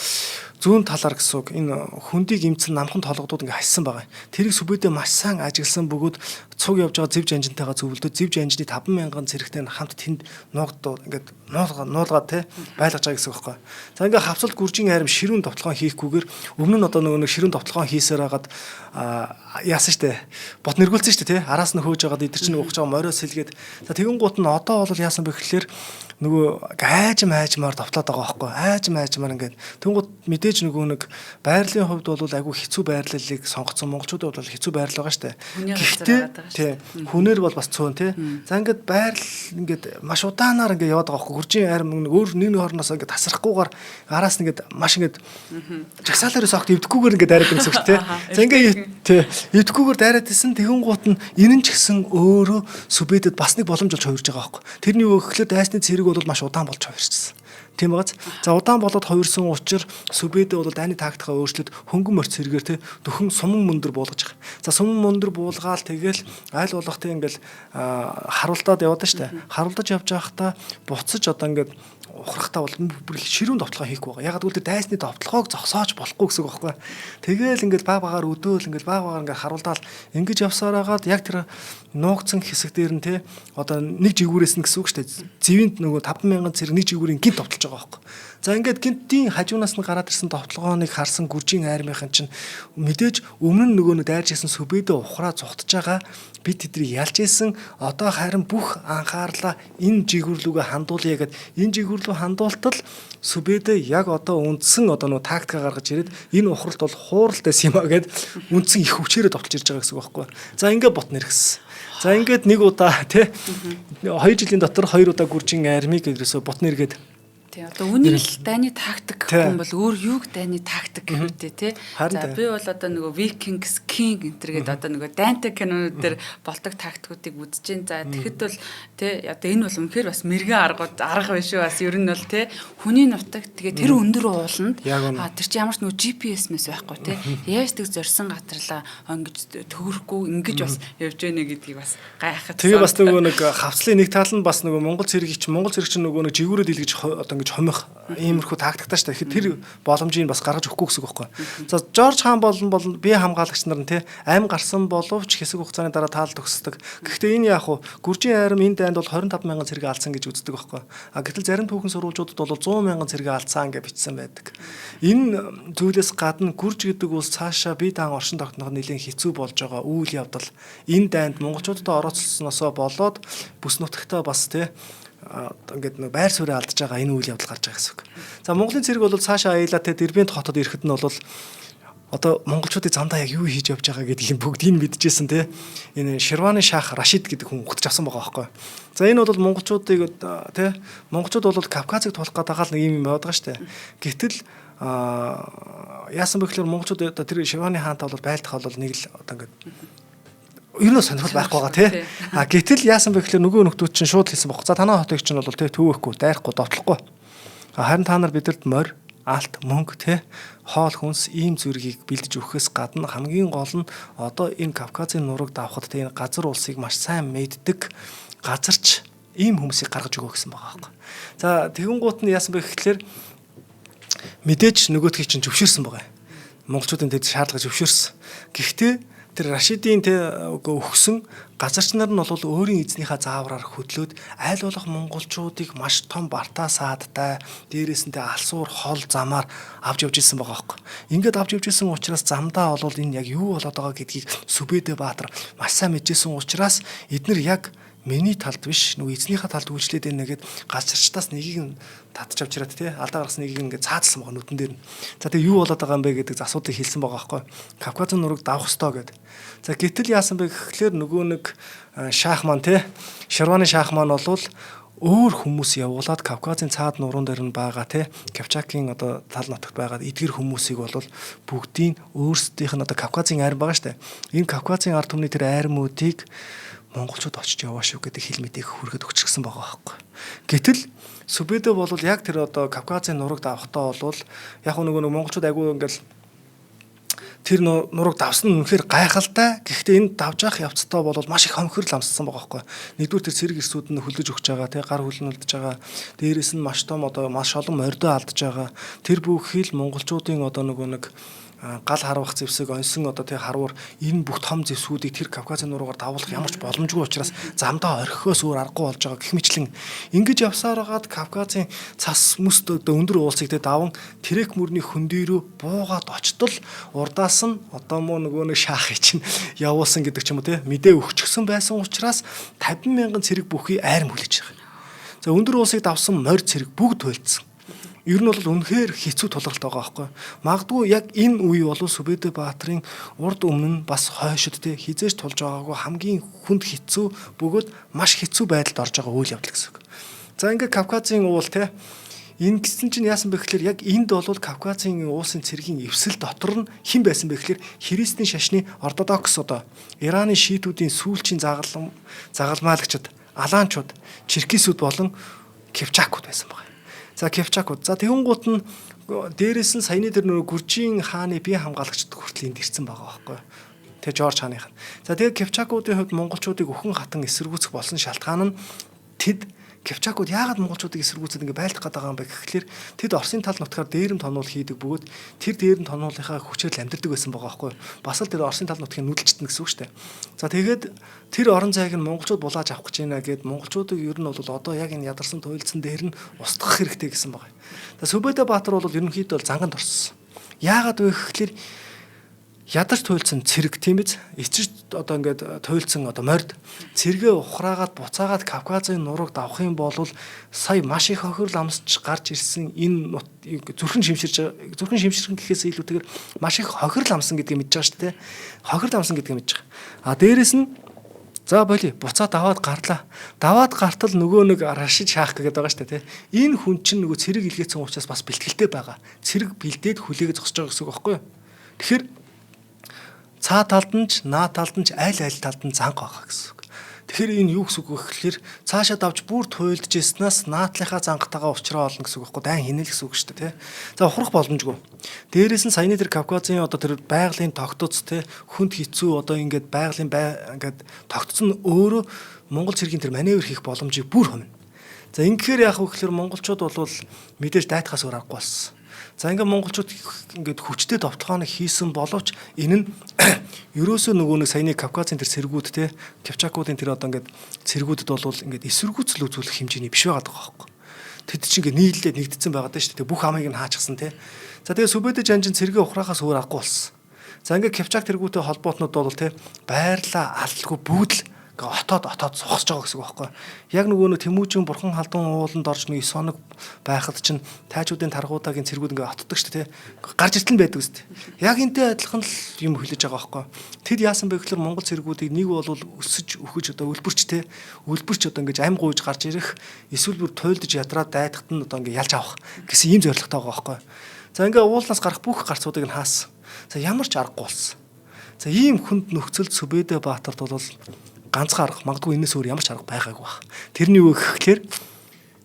Speaker 2: зүүн талаар гэсэн үг энэ хөндийг имцэн намхан толгодууд ингээ хассан байгаа. Тэрийг сүбэдээ маш сайн ажигласан бөгөөд цуг явж байгаа зэв жанжинтайгаа зөвлөдөд зэв жанжны 50000 зэрэгтэй хамт тэнд нуугдуу ингээд нуулгаад те байлгаж байгаа гэсэн үг байхгүй. За ингээ хавцалт гүржийн харим ширүүн товтлогоо хийхгүйгээр өмнө нь одоо нөгөө ширүүн товтлогоо хийсээр хагаад яасан штэ бот нэргүүлсэн штэ те араас нь хөөж байгаад идэр чинь уухж байгаа мориос сэлгээд за тэгэн гут нь одоо бол яасан бэ гэхэлэр нөгөө айжмаар товтлоод байгаа байхгүй айжмаар ингээд тэнгууд мэдээж нөгөө нэг байрлалын хувьд бол айгүй хэцүү байрлалыг сонгоцсон монголчуудад бол хэцүү байрлал байгаа штэ гэхдээ хүнээр бол бас цөөн те за ингээд байрлал ингээд маш удаанаар ингээд яваад байгаа байхгүй гүржийн арим өөр нэг хоороноос ингээд тасрахгүйгээр араас нь ингээд маш ингээд жагсаалаараа огт өвдөхгүйгээр ингээд дайраад байсан шүү те за ингээд өвдөхгүйгээр дайраад исэн тэгэн гут нь энэ ч гэсэн өөрөө сүбэдэд бас нэг боломж болж хувирж байгаа байхгүй тэрний юу гэхлээр дайсны цэрэг бол маш удаан болж хувирчихсан. Тийм байгааз. За удаан болоод хувирсан учраас сүбэдэ бол дайны тактикаа өөрчлөд хөнгөн морц цэргээр те дөхөн суман мөндөр буулгаж байгаа. За суман мөндөр буулгаал тэгэл айл болох те ингээл харуулдаад яваад штэ. Харуулдаж явж байхдаа буцаж одоо ингээд ухрахтаа бол бүр ширүүн товтлогоо хийхгүй байгаа. Яг гэвэл дайсны товтлогоог зогсоож болохгүй гэсэн үг байхгүй. Тэгээл ингээд баг-багаар өдөөл ингээд баг-багаар ингээд харуулдаал ингэж явсаар хагаад яг тэр нуугдсан хэсэг дээр нь те одоо нэг жигүүрээс нь гэсэн үг шүү дээ. Зэвэнд нөгөө 50000 зэрэг нэг жигүүрийн гинт товтлож байгаа байхгүй. За ингээд гинтийн хажуунаас нь гараад ирсэн товтлогооныг харсан гүржийн айрмынхан чинь мэдээж өмнө нь нөгөө дайрж исэн сүбэдэ ухраа зүхтж байгаа бид тэдрийг ялж исэн одоо харин бүх анхаарлаа энэ жигүүрлүүгээ хандуулъя гэд энэ жигүүрлүү хандуултал сүбэдэ яг одоо үндсэн одоо нөгөө тактика гаргаж ирээд энэ ухралт бол хууралтай юм а гэд үндсэн их хүчээрээ товтлж ирж байгаа гэсэн үг байхгүй. За ингээд бот нэрхсэн. За ингээд нэг удаа тий 2 жилийн дотор 2 удаа гүржийн армийг ерөөсө бот нэргээд
Speaker 1: тий одоо үнийг л дайны тактик гэхгүй бол өөр юуг дайны тактик гэвүтэй тий. За би бол одоо нөгөө Vikings King энтергээд одоо нөгөө дайнтай кинонууд дээр болдог тактикуудыг үзэж जैन. За тэгэхэд бол тий одоо энэ бол үнэхээр бас мэрэгэн арга биш үү бас ер нь бол тий хүний нутаг тэгээ тэр өндөр ууланд тэр чи ямар ч нөгөө GPS мэс байхгүй тий. Яаж тэг зорьсон гатрлаа ингэж төгөрөхгүй ингэж бас явж гэнэ гэдгийг бас гайхаад.
Speaker 2: Тэгээ бас нөгөө нэг хавцлын нэг тал нь бас нөгөө Монгол цэрэг чинь нөгөө нэг жигүүрээд илгэж одоо хомих иймэрхүү тактиктай шүү дээ. Тэр боломжийг бас гаргаж өгөхгүй гэсэн үг байхгүй. За Жорж хаан бол бие хамгаалагч нар нь те амь гарсан боловч хэсэг хугацааны дараа таал төгсдөг. Гэхдээ энэ яг хуу гүржийн айрам энэ дайнд бол 25000 цэрэг алдсан гэж үздэг байхгүй. А гэтэл зарим түүхэн сурвалжуудад бол 100,000 цэрэг алдсан гэж бичсэн байдаг. Энэ зүйлээс гадна гүрж гэдэг улс цаашаа бие даан оршин тогтнох нэлээд хэцүү болж байгаа үйл явдал энэ дайнд монголчуудад орооцолсноосоо болоод бүс нутагтаа бас те ингээд нэг байр суурь алдж байгаа энэ үйл явдал гарч байгаа гэсэн үг. За Монголын цэрэг бол цаашаа аялаа те Дербент хотод ирэхэд нь бол одоо монголчуудын замдаа яг юу хийж явж байгаа гэдгийг бүгдийг мэдчихсэн те. Энэ Ширваны шах Рашид гэдэг хүн ухтж авсан байгаа байхгүй. За энэ бол монголчуудыг те монголчууд бол Кавказыг тулах гэдэг нэг юм яваад байгаа штэ. Гэтэл яасан бэ гэхээр монголчууд одоо тэр Ширваны хаантай бол байлдах бол нэг л одоо ингээд ер нь сонирхол байхгүй байгаа тий. А гэтэл яасан бэ гэхээр нөгөө нөхдүүд чинь шууд хэлсэн бохоо. За танаа хотыг чинь бол тий төвөхгүй, дайрахгүй, довтлохгүй. Харин та нар бидэд морь, алт, мөнгө тий хоол хүнс ийм зүргийг бэлдэж өгөхөөс гадна хамгийн гол нь одоо энэ Кавказын нураг давхад тий энэ газар улсыг маш сайн мэддэг газарч ийм хүмүүсийг гаргаж өгөө гэсэн байгаа байхгүй. За тэгэн гут нь яасан бэ гэхээр мэдээж нөгөөдгийг чинь зөвшөөрсөн байгаа. Монголчуудын тэд шаардлагыг зөвшөөрсөн. Гэхдээ тэр Рашидын өгсөн газарч нар нь бол өөрийн эзнийхээ заавраар хөдлөөд айл болох монголчуудыг маш том бартаа саадтай дээрээс нь алсуур хол замаар авч явж ирсэн байгаа байхгүй. Ингээд авч явж ирсэн учраас замдаа бол энэ яг юу болоод байгаа гэдгийг Сүбэдэ Баатар маш сайн мэдчихсэн учраас эднэр яг миний талд биш нөгөө эзнийхээ талд үйлчлээд байна гэгээд газарчтаас нэгийг нь татж авч ирээд тий алдаа гаргасан нэгийг ингээд цаадсан байгаа нүдэн дээр нь. За тэгээ юу болоод байгаа юм бэ гэдэг асуудыг хэлсэн байгаа байхгүй. Кавказын нураг давах ёстой гэдэг. За гэтэл яасан бэ гэхлээр нөгөө нэг шаах маань тий Ширваны шаах маань бол өөр хүмүүс явуулаад Кавказын цаад нуруунд дээр нь байгаа тий Кавчакийн одоо тал нутагт байгаа эдгэр хүмүүсийг бол бүгдийн өөрсдийнх нь одоо Кавказын айран байгаа штэ. Энэ Кавказын ард түмний тэр айрмуудыг монголчууд очиж яваа шүү гэдэг хэл мэдээг хүргэхэд өгчихсэн байгаа байхгүй. Гэтэл Сүбэдэ бол яг тэр одоо Кавказын нураг давхтаа бол яг нөгөө монголчууд айгүй ингээл тэр нурууг давсан нь үнэхээр гайхалтай. Гэхдээ энэ давж явах явцдаа бол маш их хомхирл амссан байгаа байхгүй. Нэгдүгээр тэр цэрэг эрсүүд нь хөлөж өгч байгаа, тий гар хөлнөлдөж байгаа. Дээрээс нь маш том маш олон мордоо алдж байгаа. Тэр бүхий л монголчуудын нэг гал харвах зэвсэг онсон тий харуур энэ бүх том зэвсгүүдийг тэр Кавказын нуруугаар давуулах ямар ч боломжгүй учраас замдаа орхихоос өөр аргагүй болж байгаа гэх мэтлэн ингэж явсаар хагаад Кавказын цас мэст өндөр уулсыг тий даван Терек мөрний хөндөй рүү буугаад очтол урдаас нь нэг шаахыг чинь явуулсан гэдэг ч юм уу тий мэдээ өгчихсөн байсан учраас 50,000 цэрэг бүхий айрам хүлээж байгаа. За өндөр уулсыг давсан морь цэрэг бүгд туйлдсан. Ер нь бол үнэхээр хэцүү тулгаралтай байгаа байхгүй. Магадгүй яг энэ үе бол Сүбэдэ Баатарын урд өмнө нь бас хойшид те хизээж тулж байгаагүй хамгийн хүнд хэцүү бөгөөд маш хэцүү байдалд орж байгаа үйл явдал гэсэн үг. За ингээд Кавказын уул те энэ гэсэн чинь яасан бэ гэхээр яг энд бол Кавказын уусын цэргийн эвсэл дотор нь хэн байсан бэ гэхээр христийн шашны ортодокс Ираны шиитүүдийн сүүлчийн загалмаалагчид, алаанчууд, черкесүүд болон кипчакууд байсан байна. За кипчакууд. За тэгэнгუут нь дээрээс нь саяны тэр гүржийн хааны бие хамгаалагчд хүртэл энд ирсэн байгаа байхгүй. Тэгээ Жорж хааных нь. За тэгээ кипчакуудын хувьд монголчуудыг өхөн хатан эсэргүүцэх болсон шалтгаан нь тэд кипчакууд яагаад монголчуудыг эсэргүүцээд ингэ байлдах гэдэг юм бэ гэхлээр тэд Оросын тал нутгаар дээрэм тонуул хийдэг бөгөөд тэр дээрэм тонуулынхаа хүчээр л амьдардаг байсан байгаа байхгүй. Бас л тэр Оросын тал нутгийн нүдэлчтэн гэсэн үг шүү дээ. За тэгээд тэр орон зайг нь монголчууд булааж авах гэж байна гэд монголчуудыг ер нь бол одоо яг энэ ядарсан туйлдсан дээр нь устгах хэрэгтэй гэсэн байгаа. За Сүбэдэ Баатар бол ерөнхийдөө занганд орсон. Яагаад вэ гэхлээр ядарч туйлдсан цэрэг тийм биз эцэж ингээд туйлдсан морд цэрэгээ ухраагаад буцаагаад Кавказын нурууг давах юм бол сая маш их хохирол амсч гарч ирсэн энэ зүрхэн шимширхэн гэхээс илүүтэйгээр маш их хохирол амсан гэдгийг мэдж байгаа шүү дээ. Хохирол амсан гэдгийг мэдж байгаа. А дээрэс нь за боли буцаа даваад гарлаа. Даваад гартал нөгөө нэг рашид шаах гэдэг байгаа шүү дээ. Энэ хүн чинь нөгөө цэрэг илгээсэн учраас бас бэлтгэлтэй байгаа. Цэрэг бэлдээд хүлээгээ зогсож байгаа гэсэн үг байхгүй юу? Тэгэхээр цаа талд нь ч наа талд нь ч аль талд нь занг байгаа гэсэн үг. Тэгэхээр энэ юу гэсэн үг вэ гэхээр цаашаа давж бүр туйлдж яснаас наатлынхаа зангатайгаа уулзраа олно гэсэн үг байхгүй дайн хийнэ л гэсэн үг шүү дээ. За ухрах боломжгүй. Дээрээс нь саяны тэр Кавказын тэр байгалийн тогтоц хүнд хэцүү ингээд байгалийн ингээд тогтцсон өөрөө Монгол цэргийн тэр маневр хийх боломжийг бүр хомно. За ингэхээр яах вэ гэхээр монголчууд бол мэдээж дайтахаас өөр аргагүй болсон. За ингээд монголчууд ингээд хүчтэй довтлогооныг хийсэн боловч энэ нь ерөөсөө нөгөө нэг саяны Кавказын тэр цэргүүд кипчакуудын тэр ингээд цэргүүдэд бол ингээд эсэргүүцэл үзүүлэх хэмжээний биш байгаа байхгүй. Тэд чинь ингээд нийлээд нэгдсэн байгаа даа шүү дээ. Бүх амыг нь хаачсан те. За тэгээ Сүбэдэ жанжин цэргээ ухраахаас өөр аргагүй болсон. За ингээд кипчак тэргүүтэй холбоотнууд бол те байрлаа алдалгүй бүүдэл отоод сухасж байгаа гэсэн үг байхгүй. Яг нөгөө Тэмүүжин бурхан халдун ууланд орж 9 хоног байхад чинь тайчуудын таргуудаагийн цэргүүд ингээ отдог шүү дээ. Гарч иртэл байдаг үст. Яг энтэй адилхан л юм хүлээж байгаа байхгүй. Тэд яасан бэ гэхээр монгол цэргүүдийг нэг бол өсөж өхөж үлбэрч ингээ ам гуйж гарч ирэх эсвэл бүр туйлдж ядраад дайдахт нь ингээ ялж авах гэсэн ийм зорилготой байгаа байхгүй. За ингээ уулнаас гарах бүх гарцуудыг нь хаасан. За ямар ч аргагүй болсон. За ийм хүнд нөхцөлд Сүбэдэ Баатарт бол ганцхан арга магадгүй энэс өөр ямар ч арга байгаагүй баг. Тэрний юу гэхээр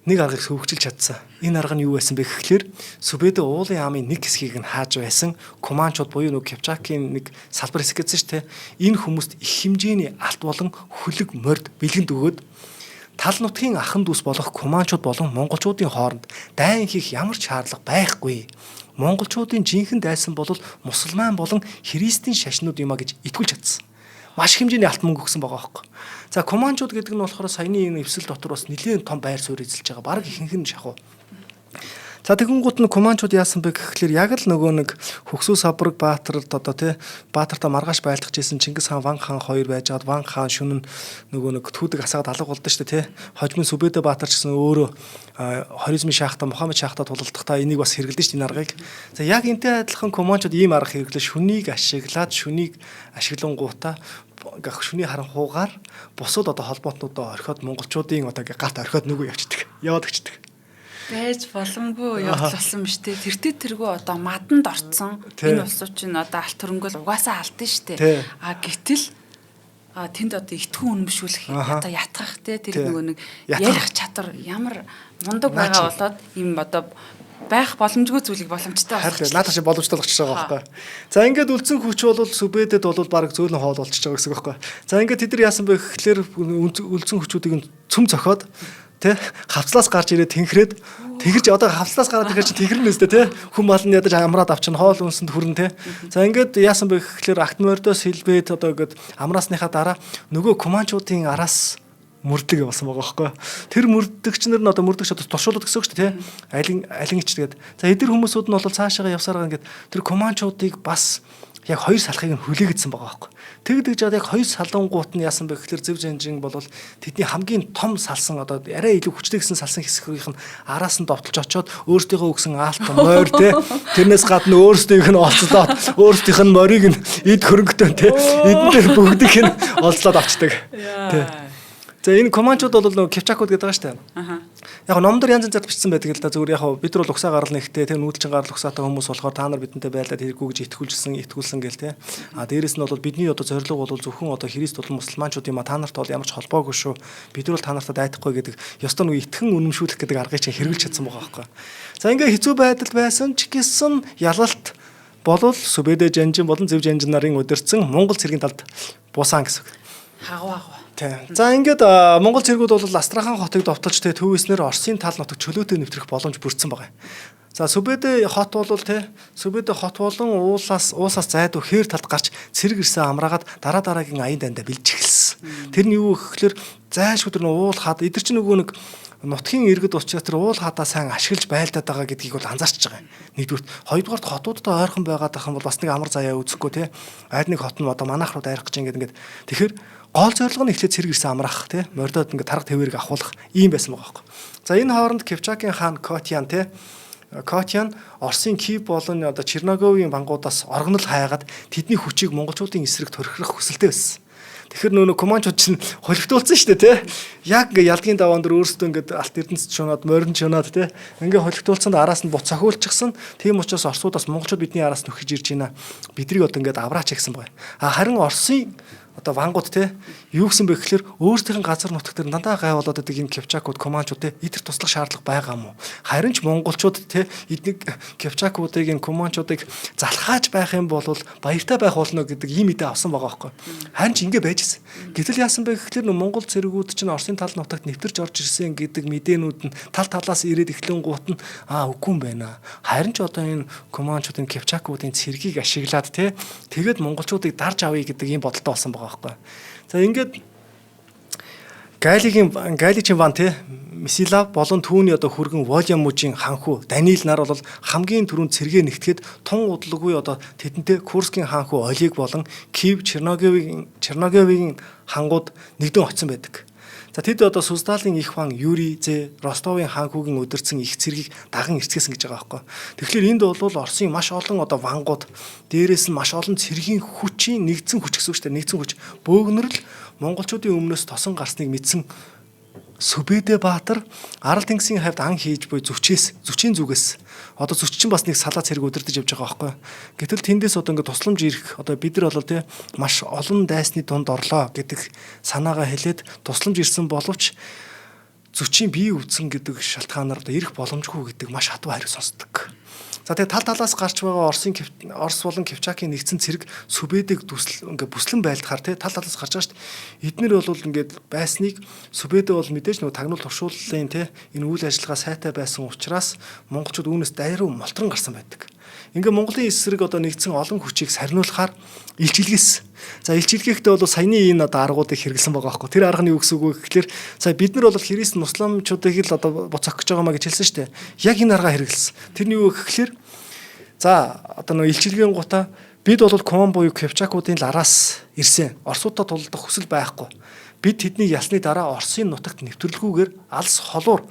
Speaker 2: нэг аргыг хөвгчилж чадсан. Энэ арга нь юу байсан бэ гэхээр Сүбэдэ уулын яамын нэг хэсгийг нь хааж байсан Куманчууд буюу нэг Кипчакийн нэг салбар хэсэг гэсэн шүү дээ. Энэ хүмүүст их хэмжээний алт болон хөлөг морд бэлгэнд өгөөд тал нутгийн ахан дүүс болох Куманчууд болон монголчуудын хооронд дайн хийх ямар ч шаардлага байхгүй. Монголчуудын жинхэнэ дайсан бол мусульман болон христийн шашнууд юма гэж итгүүлж чадсан. Маш хэмжээний алт мөнгө өгсөн байгаа байхгүй. За Куманчууд гэдэг нь болохоор саяны энэ эвсэл дотор бас нэлээд том байр суурь эзэлж байгаа. Бараг ихэнх нь шахуу. За тэгэнгუут нь Куманчууд яасан бэ гэхлээр яг л нөгөө нэг Хөгсүү Сабраг Баатарт Баатартаа маргааш байлдах гэсэн Чингис хаан Ван хаан хоёр байжгаад Ван хаан шүнэн нөгөө нэг түүдэг асаад алга болдсон шүү дээ. Хожим Сүбэдэ Баатар ч гэсэн өөрөө хоризмын шахта Мухаммед шахта тулалдахдаа энийг бас хэрэглэдэг шүү дээ энэ аргыг. За яг энтэй адилхан Куманчууд ийм арга хэрэглээ шүнийг ашиглангуудаа шүний харанхуугаар бусад холбоотнуудаа орхиод монголчуудын гарт орхиод нүгөө явчихдаг. Яваад өгчдөг.
Speaker 1: Байж боломгүй явц болсон биз дээ. Тэртээ маданд орцсон. Энэ улсууд чинь алт хөрөнгөл угаасаа алдсан шүү дээ. Гэтэл тэнд итгүүн үнэмшүүлэх ятгах тэр нөгөө нэг ярих чадвар ямар мундаг байгаа болоод ийм байх боломжгүй зүйлийг боломжтой
Speaker 2: болгочих. Наадах шиг боломжтой болгочих байгаа байхгүй. За ингээд үлдсэн хүч бол сүбэдэд бол баг зөөлөн хоол болчихж байгаа гэсэн үг байхгүй. За ингээд тэд нар яасан бэ гэхлээр үлдсэн хүчүүдийг цөм цохоод тэ хавцлаас гарч ирээд тэнхрээд тэгэрч одоо хавцлаас гараад ирэхэд тэнхэрнэ үстэй тэ хүм мал нь ядаж амраад авчин хоол үнсэнд хүрэн тэ. За ингээд яасан бэ гэхлээр Актмордоос хэлбээд одоо ингээд амраасныхаа дараа нөгөө команчуудын араас мөрдлөг явсан байгаа байхгүй. Тэр мөрдөгчнөр нь одоо мөрдөгч одоо туршуулдаг гэсэн үг шүү дээ, тий. Алин ичгээд. За эдгээр хүмүүсүүд нь бол цаашаага явсараа ингээд тэр команчуудыг бас яг хоёр салхыг нь хүлээгдсэн байгаа байхгүй. Тэгдэг жаад яг хоёр салангуут нь яасан бэ гэхээр Зөв Жанжин бол тэдний хамгийн том салсан одоо арай илүү хүчтэй гэсэн салсан хэсгийнх нь араас нь довтолж очоод өөртөөхөө өгсөн аалт морь тий. Тэрнээс гадна өөрсдийнх нь олцлоод өөрсдийнх нь морийг нь эд хөрөнгөтэй тий. Эдгээр бүгдийг нь олцлоод авчдаг. Тий. За энэ команчууд бол нөгөө Кипчакууд гэдэг байгаа шүү дээ.
Speaker 1: Аха.
Speaker 2: Яг номдор янз янзаар бичсэн байдаг л да. Зүгээр яг бид нар бол угсаа гарал нэгтэй тэр нүүдэлчин гарал угсаатай хүмүүс болохоор та нар бидэнтэй байлаад тэргүү гэж итгүүлсэн гэл те. А дээрэс нь бол бидний одоо зорилго бол зөвхөн одоо Христ болон мусульманчууд юм а та нарт бол ямар ч холбоогүй шүү. Бид нар бол та нартаа дайтахгүй гэдэг ёстой нэг итгэн үнэмшүүлэх гэдэг аргыг чинь хэрэгжилж чадсан байгаа байхгүй. За ингээ хэцүү байдал байсан ч гэсэн ялалт болол Сүбэдэ Жанжин болон Зөв Жанжин нарын удирдсан Монгол цэргийн талд буусан гэсэн.
Speaker 1: Хагуу.
Speaker 2: За ингээд Монгол цэргүүд бол Астрахан хотыг довтолж тэ төвөөснөр Оросын тал нутаг чөлөөтэй нэвтрэх боломж бүрдсэн байгаа. За Сүбэдэ хот бол Сүбэдэ хот болон уусаас зайдуу хээр талд гарч цэрэг ирсэн амраагаад дараагийн аян дандаа бэлж эхэлсэн. Тэр нь юу гэхээр зайлшгүй тэр уул хаад эдэр чинь нөгөө нэг нутгийн иргэд учраас тэр уул хадаа сайн ашиглаж байлдаад байгаа гэдгийг бол анзаарч байгаа юм. Нэгдүгээр, хоёрдугаар хотуудтай ойрхон байгаад байх юм бол бас нэг амар заяа үзэхгүй те. Аль нэг хот нь одоо манайх руу дайрах гэж ингээд тэгэхээр гол зорилго нь эхлээд цэрэг ирсэн амраах тий мордод ингээд тарга тэвэрийг авахулах ийм байсан байгаа байхгүй. За энэ хооронд Кипчакийн хаан Котян Оросын Киев болон одоо Черноговын бангуудаас оргонол хайгаад тэдний хүчийг монголчуудын эсрэг төрхрөх хүсэлтэй байсан. Тэгэхээр нөө команчууд чинь холигдуулсан шүү дээ тий. Яг ингээ ялгийн даваан дээр өөрсдөө ингээд алт эрдэнэс шунаад морин шунаад тий. Ингээ холигдуулсанд араас нь буц цохиулчихсан. Тийм учраас Оросуудаас монголчууд бидний араас нөхөж ирж байна. Бидрийг одоо ингээд авраач гэсэн байна. Харин Оросын одоо вангууд те юу гэсэн бэ гэхээр өөрсдийн газар нутаг дээр дандаа гай болоод байдаг энэ Кипчакууд команчууд те эдгээр туслах шаардлага байгаа мó. Харин ч монголчууд те эднийг Кипчакуудыг энэ команчуудыг залхааж байх юм бол баяртай байх болно гэдэг ийм мэдээ авсан байгаа байхгүй. Харин ч ингэ байжсэн. Гэтэл яасан бэ гэхээр монгол цэргүүд чинь Оросын тал нутагт нэвтэрч орж ирсэн гэдэг мэдээнүүд нь тал талаас ирээд эхлэн гут нь үгүй юм байна. Харин ч одоо энэ команчуудын Кипчакуудын цэргийг ашиглаад те тэгээд монголчуудыг дарж авъя гэдэг ийм бодолтой болсон байгаа. За ингээд Галичийн ван те Месилав болон түүний одоо хүргэн Волямужийн ханху Даниил нар бол хамгийн түрүүнд цэргээ нэгтгэхэд тун удалгүй одоо тэдэнтэй Курскийн ханху Олег болон Киев Черноговын хангууд нэгдэн очсон байдаг. За тэд одоо Суздалын их хаан Юрий Зэ Ростовын ханхугийн удирдсан их цэргийг даган эрцгээсэн гэж байгаа байхгүй. Тэгэхээр энд бол Оросын маш олон одоо вангууд дээрээс нь маш олон цэргийн хүчийн нэгдсэн хүч гэсэн үг шүү дээ. Нэгдсэн хүч бөөгнөрл монголчуудын өмнөөс тосон гарсныг мэдсэн Сүбэдэ Баатар Арал тэнгисийн хавьд ан хийж буй зүчийн зүгээс одоо зүччин бас нэг салаа цэрэг удирдах явж байгаа байхгүй. Гэтэл тэндээс одоо ингээд тусламж ирэх одоо бид нар бол тий маш олон дайсны дунд орлоо гэдэг санаагаа хэлээд тусламж ирсэн боловч зүчийн бие өвдсөн гэдэг шалтгаанаар одоо ирэх боломжгүй гэдэг маш хатуу хариу сонсдог. За тэгээ тал талаас гарч байгаа Орос болон Кипчакийн нэгдсэн цэрэг Сүбэдэг ингээ бүслэн байлдахаар тий тал талаас гарч байгаа шүү дээ. Эднэр бол ингээд байсныг Сүбэдэ бол мэдээж нөгөө тагнуул туршууллын тий энэ үйл ажиллагаа сайтай байсан учраас монголчууд үүнээс дайруу молтрон гарсан байдаг. Ингээ Монголын эсрэг одоо нэгдсэн олон хүчийг сарниулахаар илчилгээсэн. За илчилгээхдээ бол саяны энэ одоо аргуудыг хэрэглэсэн байгаа байхгүй. Тэр арга нь юу гэсэн үг вэ гэхээр сая бид нар бол Христ мусламчуудыг л одоо буцаах гэж байгаа маа гэж хэлсэн шүү дээ. Яг энэ арга хэрэглэсэн. Тэрний юу гэхээр за одоо нөгөө илчилгээний гутаа бид бол Ком буюу Кипчакуудын лараас ирсэн. Оросуудад тулдах хүсэл байхгүй. Бид тэднийг ялсны дараа Оросын нутагт нэвтрэлгүйгээр алс холуур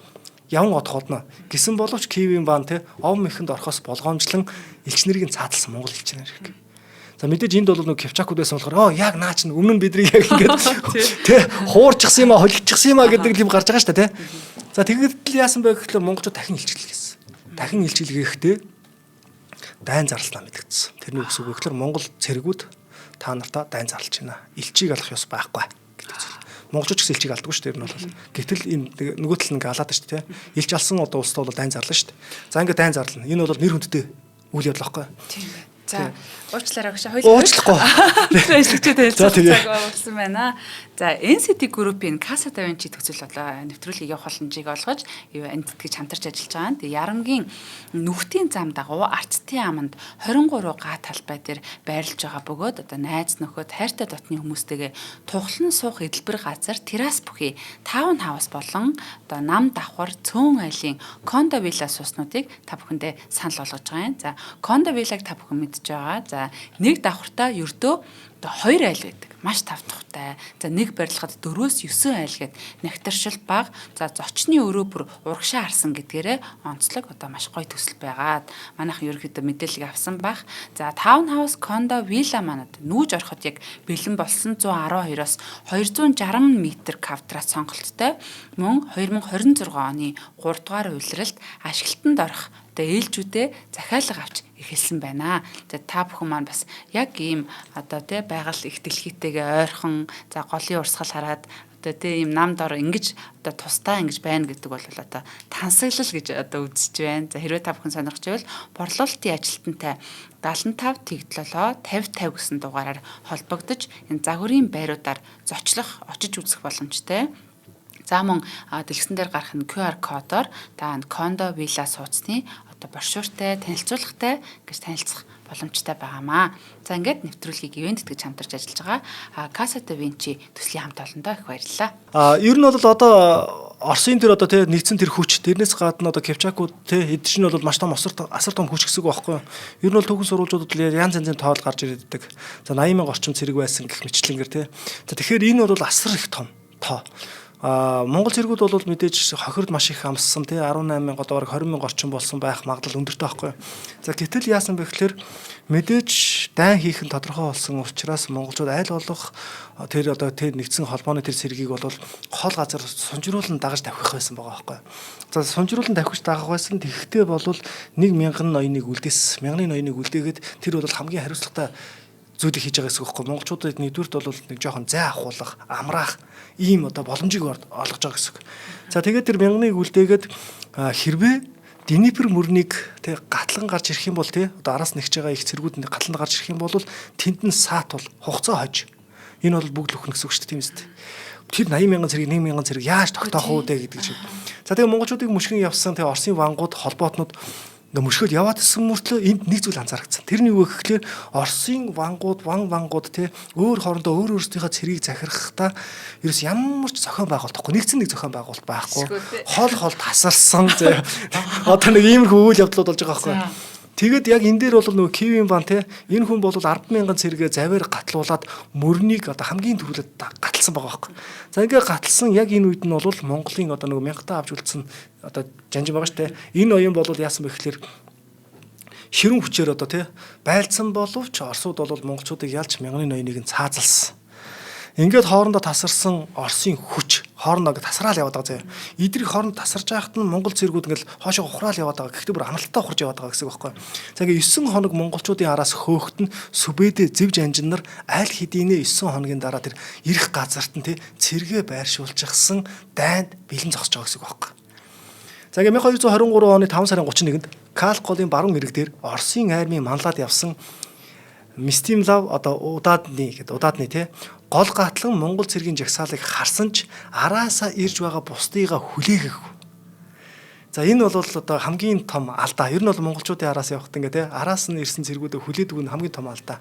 Speaker 2: яван одходно гэсэн боловч Киевийн баан те ов мэхэнд орохоос болгоомжлон элч нарыг цааталсан монгол элч нар шиг. За мэдээж энд бол нэг Кипчакууд байсан болохоор яг наа чинь өмнө нь бидрийг яг ингээд те хуурчихсан юм а холигдчихсан юм а гэдэг юм гарч байгаа шүү дээ те. За тэгэхэд яасан бэ гэхээр монголчууд дахин илчилгээсэн. Дахин илчилгээхдээ дайн зарлалаа мэдгэцсэн. Тэрний үгс үг гэхээр монгол цэргүүд та нартаа дайн зарлж байна. Элчийг алах ёс байхгүй гэдэг зүйл. Монголчууд ч гэсэн элчийг алдаггүй шүү дээ. Энэ бол. Гэтэл энэ нөгөө тал нь ингээ алаад шүү дээ. Элч алсан одоо улстай бол дайн зарлаа шүү дээ. За ингээ дайн зарлана. Энэ бол нэр хүндтэй үйл явдал байхгүй.
Speaker 1: Тийм бай. За уучлаарай гэж хоёул
Speaker 2: уучлахгүй.
Speaker 1: Хэлцэгчтэй хэлцэх болсон байна. За NCT Group-ийн Casa Da Vinci төгсөл болоо нэвтрүүлгийг явах боломжийг олгож энд тэтгэж хамтарч ажиллаж байгаа. Тэгээ Ярамгийн нүхтийн зам дагуу Арцтын аманд 23 га талбай дээр байрлаж байгаа бөгөөд одоо найз нөхөд хайртай дотны хүмүүстэйгээ тухлан суух эдэлбэр газар террас бүхий таун хаус болон одоо нам давхар цөөн айлын кондо вилла сууснуудыг та бүхэндээ санал болгож байгаа юм. За кондо виллагыг та бүхэн мэдж байгаа. За нэг давхартаа ердөө одоо 2 айл байдаг. Маш тавтахтай. За нэг барилгад 4-9 айл гээд нэгтаршил бага. За зочны өрөө бүр урагшаа харсан гэдгээрээ онцлог одоо маш гоё төсөл байгаад манайхан ерөөхдөө мэдээлэл авсан баг. За таунхаус кондо вилла манад нүүж ороход яг бэлэн болсон 112-оос 260 м квадрат сонголттой мөн 2026 оны 3 дугаар улиралд ашиглалтанд орох одоо ээлжүүдээ захиалга авч эхэлсэн байна. За та бүхэн маань бас яг ийм одоо тий байгаль их дэлхийтэйгээ ойрхон за голын урсгал хараад одоо тий ийм нам дор ингэж одоо тусдаа ингэж байна гэдэг бол одоо тансаглал гэж одоо үзэж байна. За хэрвээ та бүхэн сонирхож байвал борлуулалтын ажилтнтай 75 тэгдлолоо 50 гэсэн дугаараар холбогдож энэ загварын байруудаар зочлох очиж үзэх боломжтой. За мөн дэлгэсэн дээр гарах нь QR кодоор та кондо вилла сууцны одоо брошюртай, танилцуулгатай гэж танилцах боломжтой байгаамаа. За ингээд нэвтрүүлгийг ивент гэж хамтарч ажиллаж байгаа Casa Da Vinci төслийн хамт олондоо их баярлалаа.
Speaker 2: Ер нь бол одоо Оросын тэр одоо тий нэгдсэн тэр хүч тэрнээс гадна одоо Кевчакууд тий эд чинь бол маш том асар том хүч гэсэн үг байхгүй юу. Ер нь бол түүхэн сурвалжуудад янз янзын тоол гарч ирдэг. За 80,000 орчим цэрэг байсан гэх мэтлэнгээр тий. За тэгэхээр энэ бол асар их том тоо. Монгол цэргүүд бол мэдээж хохирд маш их амссан тий 18,000 одоо бараг 20,000 орчим болсон байх магадлал өндөртэй байхгүй. За гэтэл яасан бэ гэхээр мэдээж дайн хийх нь тодорхой болсон учраас монголчууд айл болох тэр одоо тэр нэгдсэн холбооны тэр цэргийг бол хол газар сунжруулан дагаж тавих байсан байгаа байхгүй. За сунжруулан тавих дагах байсан. Тэгэхдээ бол 1,000 ноёныг үлдээс 1000 ноёныг үлдээгээд тэр бол хамгийн хариуцлагатай зүйлийг хийж байгаа гэсэн үг байхгүй. Монголчуудад нэгдүгürt бол нэг жоохон зай ахуулах, амраах ийм одоо боломжийг олгож байгаа гэсэн үг. За тэгээд тэр 1000-ыг үлдээгээд хэрвээ Днепр мөрнийг тэг гатлан гарч ирэх юм бол тий одоо араас нэгж байгаа их цэргүүд гатлан гарч ирэх юм бол тэнд нь саат бол хугацаа хож. Энэ бол бүгд лөхнө гэсэн үг шүү дээ тийм үст. Тэр 80,000 цэрэг 1,000 цэрэг яаж тогтоох уу дээ гэдэг шиг. За тэгээ монголчуудыг мөшгөн явсан тэг Оросын вангууд холбоотнууд мөшгөл яваад исэн мөртлөө энд нэг зүйл анзаарчихсан. Тэрний юу гэхээр Оросын вангууд те өөр хоорондоо өөр өөрсдийнхөө цэргийг захирахтаа ерөөс ямар ч зохион байгуулалт байхгүй. Нэгдсэн нэг зохион байгуулалт байхгүй. Хол тасарсан зэ. Одоо нэг иймэрхүү үйл явдлууд болж байгаа байхгүй. Тэгээд яг энэ дээр бол нөгөө Кевин Ван те энэ хүн бол 10,000 цэрэгээ заваар гатлуулад мөрнийг одоо хамгийн түрүүлээд гаталсан байгаа байхгүй. За ингээ гаталсан яг энэ үед нь бол Монголын одоо нөгөө 1000 авч үлдсэн одоо жанжин байгаа шүү дээ. Энэ оюун бол яасан бэ гэхээр ширүүн хүчээр одоо те байлцсан боловч Оросууд бол монголчуудыг ялж 1000 ноёныг нь цаазалсан. Ингээд хоорондоо тасарсан Оросын хүч хоорондоо тасраал яваад байгаа заяа. Эдрийг хооронд тасарж байхад нь монгол цэргүүд ингээл хоошоо ухраал яваад байгаа. Гэхдээ бүр амралтаа ухарж яваад байгаа гэсэн үг байхгүй. За ингээд 9 хоног монголчуудын араас хөөхтөн Сүбэдэ зэв жанжиннар аль хэдийнэ 9 хоногийн дараа тэр ирэх газарт нь те цэргээ байршуулчихсан дайнд бэлэн зогсож байгаа гэсэн үг байхгүй. За ингээд 1223 оны 5 сарын 31-нд Калколын баруун ирэг дээр Оросын армийн манлаад явсан Мстимлав одоо удаадны те гол гатлан монгол цэргийн жагсаалыг харсан ч араасаа ирж байгаа бусдыгаа хүлээгээгүй. За энэ бол одоо хамгийн том алдаа. Ер нь бол монголчуудын араас явахт ингээ те араас нь ирсэн цэргүүдээ хүлээдэг нь хамгийн том алдаа.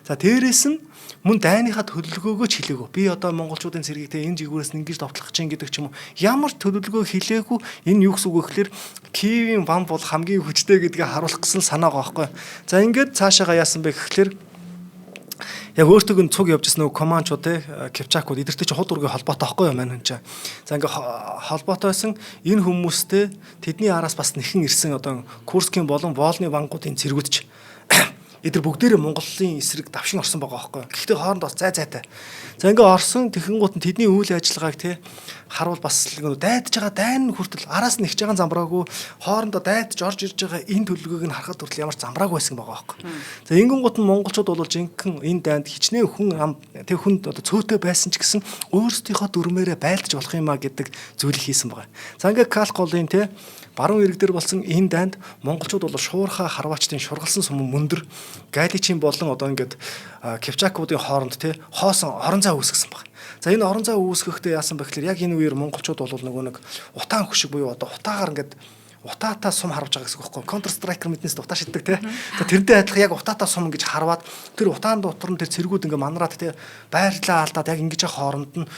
Speaker 2: За дээрэс нь мөн дайныхаа төлөвлөгөөгөө ч хэлээгүй. Би одоо монголчуудын цэргийг те энэ жигүүрээс ингэж товтлох чинь гэдэг ч юм уу. Ямар төлөвлөгөө хэлээгүй. Энэ юу гэсэн үг вэ гэхээр Кевин Ван бол хамгийн хүчтэй гэдгийг харуулах гэсэн санаа байгаа байхгүй. За ингээд цаашаага яасан бэ гэхээр яг өөртөө нь цуг явж ирсэн нөгөө командчууд те Кевчакууд эдэртэй чи худ ургийн холбоотой байхгүй юу маань хүн чинь. За ингээ холбоотой байсан энэ хүмүүстэй тэдний араас бас нэхэн ирсэн одоо Курскийн болон Волны вангуудын цэргүүд ч эдгээр бүгдээрээ Монголын эсрэг давшин орсон байгаа байхгүй. Гэхдээ хоорондоо бас зайтай. За ингээ орсон тэгэнгუут нь тэдний үйл ажиллагааг те харуул бас дайдж байгаа дайн хүртэл араас нь ихж байгаа замбраагүй хоорондоо дайдж орж ирж байгаа энэ төлөвлөгөөг нь харахад хүртэл ямар ч замбраагүй байсан байгаа байхгүй. За ингэнгуут нь монголчууд бол жинхэнэ энэ дайнд хичнээн хүн тэг хүнд одоо цөөтэй байсан ч гэсэн өөрсдийнхөө дүрмээрээ байлдаж болох юмаа гэдэг зүйлийг хийсэн байгаа. За ингээ Калколын те баруун ирэг дээр болсон энэ дайнд монголчууд бол шуурхаа харваачдын шургалсан сумын мөндөр галичийн болон одоо ингээд Кипчакуудын хооронд те хоосон орон зай үүсгэсэн баг. За энэ орон зай үүсгэхдээ яасан бэ гэхээр яг энэ үеэр монголчууд бол нөгөө нэг утаан хөшиг буюу одоо утаагаар ингээд утаатаа сум харваж байгаа гэсэн үг байхгүй. Counter Strike мэднэс утаа шиддэг те. За тэрнтэй адилхан яг утаатаа сум гэж харваад тэр утаан дотор нь тэр цэргүүд ингээ манараад те байрлаа алдаад яг ингэж хооронд нь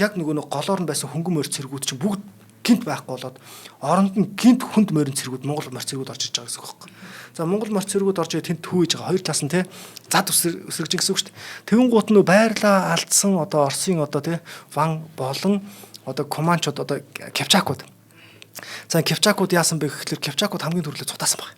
Speaker 2: яг нөгөө нэг голоор нь байсан хөнгөн морь цэргүүд чинь бүгд гинт байхгүй болоод оронд нь гинт хүнд морин цэргүүд Монгол морь цэргүүд орж иж байгаа гэсэн үг байхгүй. За Монгол морь цэргүүд орж ирээд тэнд төвөж байгаа. Хоёр талаас нь те зад өсрөж гэсэн үг шүү дээ. Тэгүн гут нь байрлаа алдсан одоо Оросын одоо те ван болон одоо команчууд одоо Кипчакууд. За Кипчакууд яасан бэ гэхээр Кипчакууд хамгийн түрүүлээ цутаасан баг.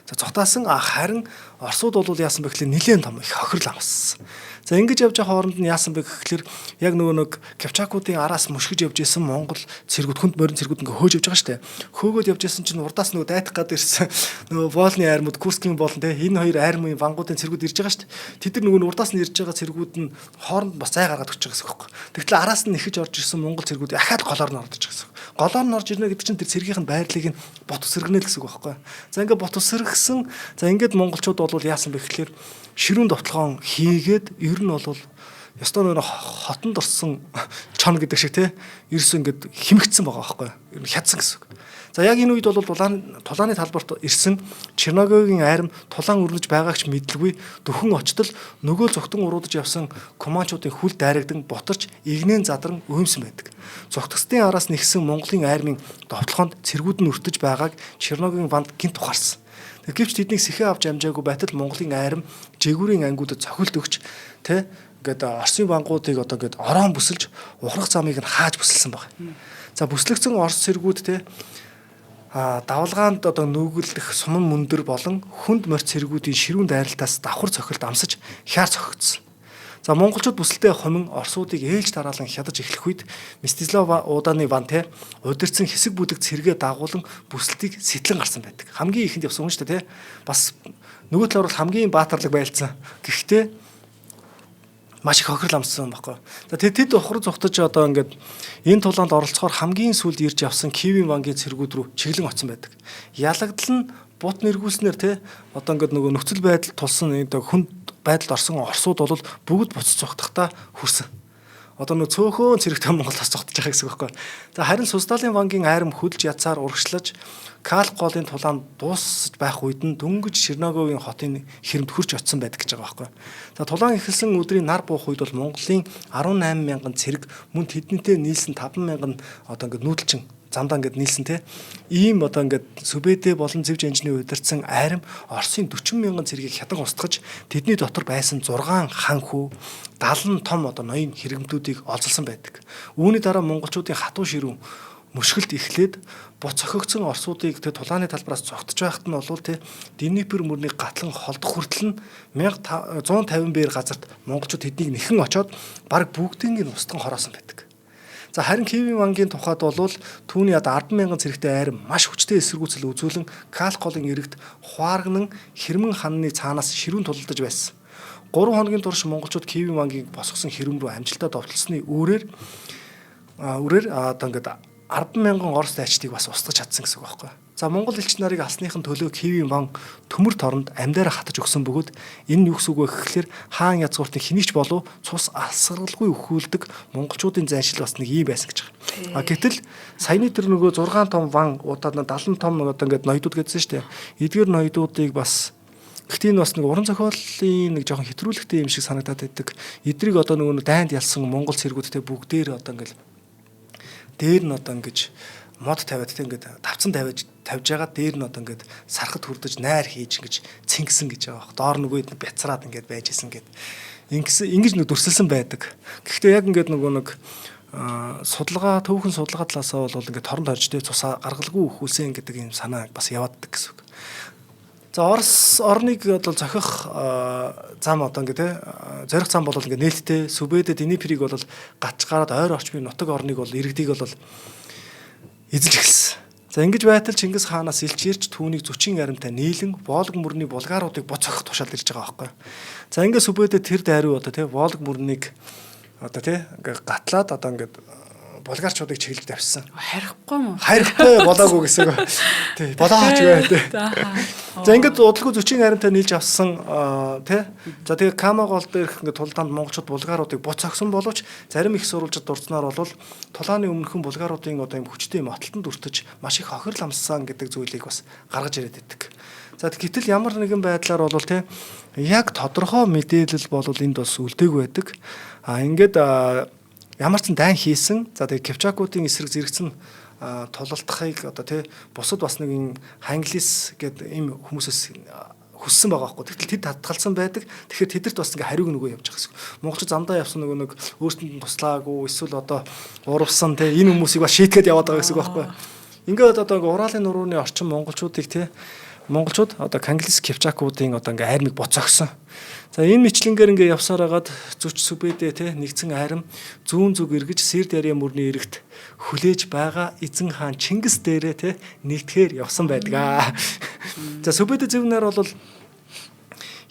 Speaker 2: За цутаасан харин Оросууд бол яасан бэ гэхээр нэлээд том их хохирол амссан. За ингэж явж байгаа хооронд нь яасан бэ гэхээр яг нөгөө нэг Кипчакуудын араас мушгиж явж исэн Монгол цэргүүд хүнд морин цэргүүд ингээ хөөж явж байгаа штэ. Хөөгөөд явж исэн чинь урдаас нөгөө дайтах гад ирсэн нөгөө Волны армууд Курскийн болон те энэ хоёр армын вангуудын цэргүүд ирж байгаа штэ. Тэд нар нөгөө урдаас нь ирж байгаа цэргүүд нь хооронд бас зай гаргаад өгч байгаа гэсэн үг байхгүй. Тэгтэл араас нь нэхэж орж ирсэн Монгол цэргүүд ахаад голоор нь орж иж байгаа гэсэн. Голоор нь орж ирнэ гэдэг чинь тэр цэргийнх нь байрлалыг нь бот өсөргөнө л гэсэн үг байхгүй. За ингээ бот өсөргсөн. За ингээд монголчууд бол яасан бэ гэхээр ширүүн довтлогоон хийгээд ер нь бол ёстой нөр хотонд орсон чон гэдэг шиг те ерөөсөө ингээд химэгдсэн байгаа байхгүй юу хядсан гэсэн үг. За яг энэ үед бол тулааны талбарт ирсэн Черногогийн айрам тулаан өрнөж байгаагч мэдлгүй дөхөн очтол нөгөө зөвхтөн уруудаж явсан команчуудын хүл дайрагдан ботарч игнэн задран өймсөн байдаг. Зөвхтөсдийн араас нэгсэн Монголын айрмын довтлогоонд цэргүүд нь өртөж байгааг Черногогийн ванд гинт ухаарсан. Гэвч тэднийг сэхээ авч амжаагүй байтал Монголын айрам жигүүрийн ангиудад цохилт өгч тэ ингээд Оросын вангуудыг одоо ингээд ороон бүсэлж ухрах замыг нь хааж бүсэлсэн баг. За бүслэгцэн Орос цэргүүд тэ давалгаанд одоо нүгэлдэх суман мөндөр болон хүнд морь цэргүүдийн ширүүн дайралтаас давхар цохилт амсаж хяар цохигдсон. За монголчууд бүсэлтэй хомин Оросуудыг ээлж дараалан хядаж эхлэх үед Мстислав уудааны ван те удирцсан хэсэг бүдэг цэргээ дагуулan бүсэлтийг сэтлэн гарсан байдаг. Хамгийн ихэнд явсан хүн шүү дээ те. Бас нөгөө талаар бол хамгийн баатарлаг байлцсан. Гэхдээ маш их хохирол амссан байхгүй. За тэд ухар зүхтаж одоо ингээд энэ тулаанд оролцохоор хамгийн сүүлд ирж явсан Кивийн вангийн цэргүүд рүү чиглэн очсон байдаг. Ялагдал нь бут нэргүүлснээр те одоо ингээд нөгөө нөхцөл байдал тулсан хүнд байдалд орсон Оросууд бол бүгд буцаж цогтохтой хүрсэн. Одоо нөгөө цөөхөн цэрэгтэй Монголоос цогтож байгаа гэсэн үг байхгүй. За харин Суздалын вангийн айрам хөдөлж язаар урагшлаж Калколын тулаанд дуусж байх үед нь дөнгөж Черноговын хотын хэрэмд хурж очсон байдаг гэж байгаа байхгүй. За тулаан эхэлсэн өдрийн нар буух үед бол Монголын 18,000 цэрэг мөн тэднийтэй нийлсэн 5,000 одоо ингээд нүүдэлчин замдаа ингээд нийлсэн те ийм одоо ингээд Сүбэдэ болон Зэвж анжны удирдсан айрам Оросын 40,000 цэргийг хядан устгаж тэдний дотор байсан 6 хан хүү 70 том одоо ноён хэрэгмтүүдийг олзолсон байдаг. Үүний дараа монголчуудын хатуу ширүүн мөшгөлт эхлээд бут цохигдсон Оросуудыг тэ тулааны талбараас цогтож байхад нь бол тэ Днепр мөрний гатлан холдох хүртэл нь 1150 бээр газарт монголчууд тэднийг нэхэн очоод баг бүгдийг нь устган хороосон байдаг. За харин Кивийн вангийн тухайд бол түүний 10,000 цэрэгтэй айрам маш хүчтэй эсэргүүцэл үзүүлэн Калколын иргэд Хуарган Хэрмэн ханны цаанаас ширүүн тулалдаж байсан. 3 хоногийн турш монголчууд Кивийн вангийг босгосон хэрэм рүү амжилтаа довтлсны үүрээр одоо ингээд 10,000 Орос дайчдыг бас устгаж чадсан гэсэн үг байхгүй. За Монгол элч нарыг алсныхын төлөө Кивийн ван төмөр торонд амьдаараа хатаж өгсөн бөгөөд энэ нь юу гэсэн үг вэ гэхээр хаан язгууртын хинийч болов цус алсралгүй өхүүлдэг монголчуудын заншил бас нэг ийм байсан гэж байгаа. Гэтэл саяны тэр нөгөө 6 том ван удаад 70 том одоо ингээд ноёдууд гэдсэн шүү дээ. Эдгээр ноёдуудыг бас гэхдээ энэ бас нэг уран зохиолын нэг жоохон хэтрүүлэгтэй юм шиг санагдаад байдаг. Эдрийг одоо нөгөө дайнд ялсан монгол цэргүүдтэй бүгдээр одоо ингээд дээр нь одоо ингэж мод тавиад тийм ингээд тавцан тавьж байгаа дээр нь одоо ингээд сархад хүрдэж найр хийж ингэж цэнгсэн гэж байгаа баг. Доор нөгөөд нь бяцраад ингээд байж исэн гэд. Ингэж нэг дүрсэлсэн байдаг. Гэхдээ яг ингээд нөгөө нэг судалгаа төвхөн судалгаа талаасаа бол ингээд торон тойрчтэй цусаа гаргалгүй өхүүлсэн гэдэг юм санаа бас явааддаг гэсэн үг. За Орос орныг одоо зохих зам одоо ингээ те зорих зам бол ингээ нээлттэй Сүбэдэ Днеприйг бол гатч гараад ойр орчмын нутаг орныг бол иргэдийг бол эзэлж эхэлсэн. За ингэж байтал Чингис хаанаас илж ирж түүнийг зүчин аримтай нийлэн Волг мөрний булгааруудыг боцохох тушаал ирж байгаа байхгүй. За ингээ Сүбэдэ тэр дайруу одоо те Волг мөрнийг одоо те ингээ гатлаад одоо ингээ булгаарчуудыг чиглэж давсан.
Speaker 1: Харихгүй юм уу?
Speaker 2: Харихгүй болоогүй гэсэн. Тий, болооч гээ тий. За ингээд удалгүй зүчийн харимтай нийлж авсан тий. За тэгээ Кама гол дээрх ингээд тулдаанд монголчууд булгааруудыг буц огсон боловч зарим их сурвалжид дурдсанаар бол тулааны өмнөхөн булгааруудын одоо юм хүчтэй мотолтонд өртөж маш их хохирол амссан гэдэг зүйлийг бас гаргаж ирээд байдаг. За гэтэл ямар нэгэн байдлаар бол тий яг тодорхой мэдээлэл бол энд бас үлдээгүй байдаг. Ингээд ямар ч дайн хийсэн. За тэгээ Кипчакуудын эсрэг зэрэгцэн тулалдахыг одоо тий бусад бас нэг ханглис гэдэг ийм хүмүүсээс хүссэн байгаа байхгүй. Тэгтэл тэд татгалсан байдаг. Тэгэхээр тэдэрт бас ингээ хариуг нөгөө явж байгаа гэсэн. Монголчууд замдаа явсан нөгөө нэг өөрсдөнд туслаагүй эсвэл одоо урвсан тий энэ хүмүүсийг бас шийтгэхэд яваад байгаа гэсэн байхгүй. Ингээд одоо Уралын нурууны орчин монголчуудыг тий монголчууд одоо Канглис Кипчакуудын одоо ингээ армийг боцогсон. За энэ мэтлэнгээр ингээ явсаар хагаад зүч Сүбэдэ те нэгдсэн арим зүүн зүг эргэж Сэрд Яриа мөрний эрэгт хүлээж байгаа эзэн хаан Чингис дээрээ те нэгтгэхээр явсан байдаг. За Сүбэдэ зөвнөр бол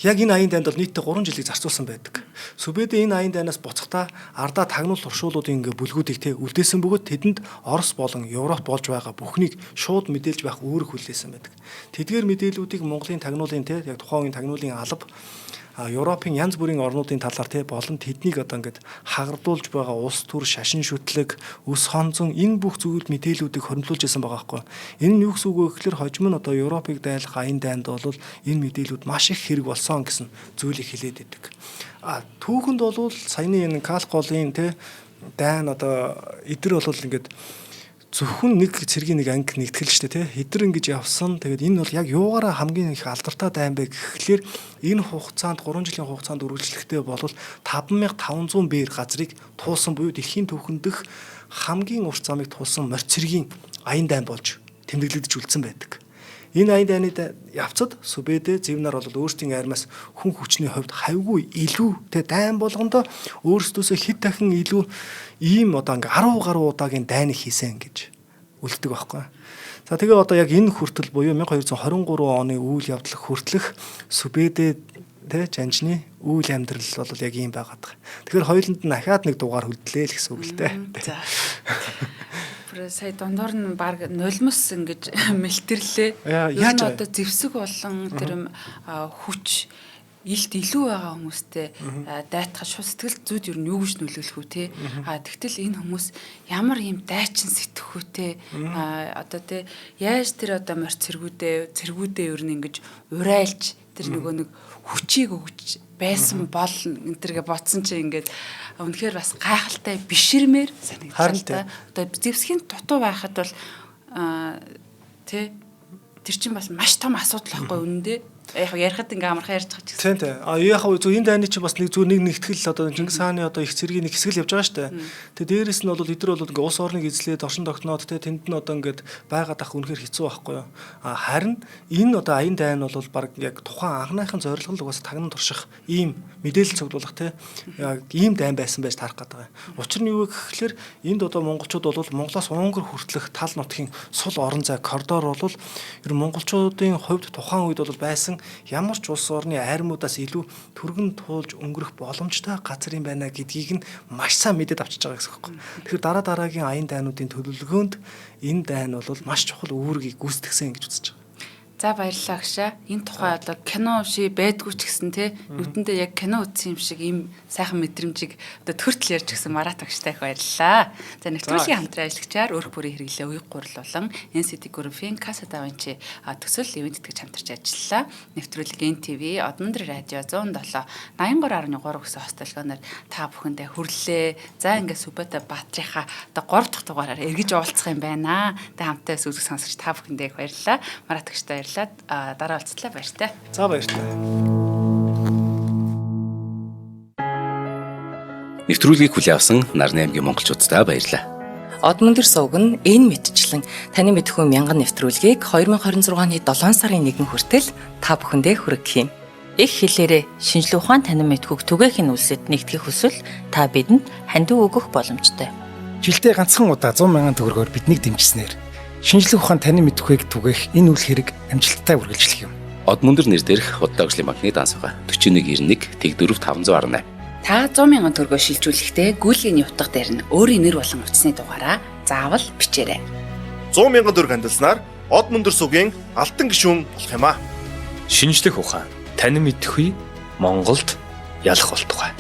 Speaker 2: яг энэ аян дайнд бол нийтдээ 3 жилийг зарцуулсан байдаг. Сүбэдэ энэ аян дайнаас буцахдаа ардаа тагнуул уршуулуудын ингээ бүлгүүдийг те үлдээсэн бөгөөд тэдэнд Орос болон Европ болж байгаа бүхнийг шууд мэдээлж байх үүрэг хүлээсэн байдаг. Тэдгээр мэдээллүүдийг Монголын тагнуулын те яг тухайн үеийн тагнуулын алба Европын янз бүрийн орнуудын талаар те болон тэднийг одоо ингээд хагардуулж байгаа улс төр шашин шүтлэг өс хонзон энэ бүх зүйл мэдээллүүдийг хоригдлуулж байсан байгаа байхгүй. Энэ нь юу гэсэн үг вэ гэхээр хожим нь одоо Европыг дайлах аян дайнд бол энэ мэдээллүүд маш их хэрэг болсон гэсэн зүйлийг хэлээд байдаг. Түүхэнд бол саяны энэ Калколын те дайн одоо эдэр бол ингээд зөвхөн нэг цэргийн нэг анги нэгтгэл штэ тий хэдэр ингэж явсан. Тэгээд энэ бол яг юугаараа хамгийн их алдартай дайн бэ гэхлээр энэ хугацаанд 3 жилийн хугацаанд үргэлжлэхдээ бол 5500 бээр газрыг туулсан буюу дэлхийн түүхэндх хамгийн урт замыг туулсан морь цэргийн аян дайн болж тэмдэглэгдэж үлдсэн байдаг. Энэ аян дайны явцад Сүбэдэ Зэвнар бол өөрсдийн армаас хүн хүчний хувьд хавьгүй илүү тэ дайн болгондоо өөрсдөөсөө хэд дахин илүү ийм одоо ингээ 10 гаруй удаагийн дайныг хийсэн гэж үлддэг байхгүй. За тэгээ одоо яг энэ хүртэл буюу 1223 оны үйл явдал хүртэлх Сүбэдэ тэ жанжны үйл амьдрал бол яг ийм байгаад байгаа. Тэгэхээр хоёуланд нь ахаад нэг дугаар хөлдлээ л гэсэн үг л дээ.
Speaker 1: За. Сая дондор нь баг нулимс ингэж мэлтэрлээ. Яаж одоо зэвсэг болон тэр хүч илт илүү байгаа хүмүүстэй дайтах шууд сэтгэл зүйд юу нь юу гэж нөлөөлөх үү те. Тэгтэл энэ хүмүүс ямар юм дайчин сэтгэхүйтэй одоо те яаж тэр одоо морь цэргүүдээ юу нь ингэж урайлж тэр нөгөө нэг хүчийг өгч байсан бол энэ төргээ ботсон чи ингээд үнэхээр бас гайхалтай биширмээр санагдсан. Одоо зэвсгийн дутуу байхад бол тэ тэр чинь бас маш том асуудал байхгүй үнэндээ. Яг ярихад ингээ амархан ярьж байгаа ч гэсэн.
Speaker 2: Тийм. Яг зөв энэ дайны чинь бас нэг зөв нэг нэгтгэл одоо Чингис хааны одоо их цэргийн нэг хэсэг л явж байгаа шүү дээ. Тэгээ дээрэс нь бол эдгээр бол ингээ улс орныг эзлээд оршин тогтноод тэнд нь одоо ингээд байгаад ах үнэхээр хэцүү байхгүй юу. Харин энэ одоо аян дайн бол баг яг тухайн анхныхын зорилго л угаас тагнан турших ийм мэдээлэл цуглуулах яг ийм дайн байсан байж таарах гэдэг. Учир нь юу вэ гэхээр энд одоо монголчууд бол Монголоос Унгар хүртэлх тал нутгийн сул орон зай коридор бол ер нь монголчуудын хувьд тухайн үед бол байсан ямар ч улс орны айрмуудаас илүү түргэн туулж өнгөрөх боломжтой газар юм байна гэдгийг нь маш сайн мэдээд авчиж байгаа гэсэн үг байна. Тэгэхээр дараагийн аян дайнуудын төлөвлөгөөнд энэ дайн бол маш чухал үүргийг гүйцэтгэсэн гэж үзэж байгаа.
Speaker 1: За баярлалаа агшаа. Энэ тухай одоо кино ши байдгүй ч гэсэн те нүдэндээ яг кино үзсэн юм шиг ийм сайхан мэдрэмжийг одоо төртөл ярьж гисэн Марат агштай их баярлалаа. За нэвтрүүлгийн хамтран ажиллагчаар өрх бүрийн хэрэглээ уяг гурал болон NCT Group-ийн Casa da Vinci төсөл ивент тэтгэж хамтарч ажиллалаа. Нэвтрүүлэг NTV Одмондөр радио 107 83.3 гэсэн хостолгоноор та бүхэндээ хүрлээ. За ингээд Сүбэдэ Баатрийнхаа одоо 3 дахь дугаараар эргэж уулзах юм байна. Тэ хамтаа сүлэг сонсогч та бүхэндээ их баярлалаа. Марат агштай дараа уулзлаа баяртай.
Speaker 2: За баяртай.
Speaker 3: Нэвтрүүлгийг хүлээн авсан Нарны аймгийн монголчуудтай баярлалаа. Одмондөр сувг нь энэ мэдчлэн таны мэдхүйн мянган нэвтрүүлгийг 2026 оны 7 сарын 1 хүртэл та бүхэндээ хүргэх юм. Их хэлээрээ шинжлэх ухаан танин мэдхүйг түгээхийн үлсэд нэгтгэх хүсвэл та бидэнд хандив өгөх боломжтой.
Speaker 4: Жилдээ ганцхан удаа 100,000 төгрөгөөр биднийг дэмжснээр шинжлэх ухаан танин мэдхүйг түгээх энэ үйл хэрэг амжилттай үргэлжлэх юм.
Speaker 5: Одмондөр нэр дээрх удаашлын банкны дансгаа 4191 тэг 4518.
Speaker 1: Та 100,000 төгрөгөө шилжүүлэхдээ гүйлгийн утга дээр нь өөрийн нэр болон утасны дугаараа заавал бичээрэй.
Speaker 6: 100,000 төгрөг хандалснаар Одмондөр сувгийн алтан гишүүн болох юм а.
Speaker 7: Шинжлэх ухаан танин мэдхгүй Монголд ялах болтугай.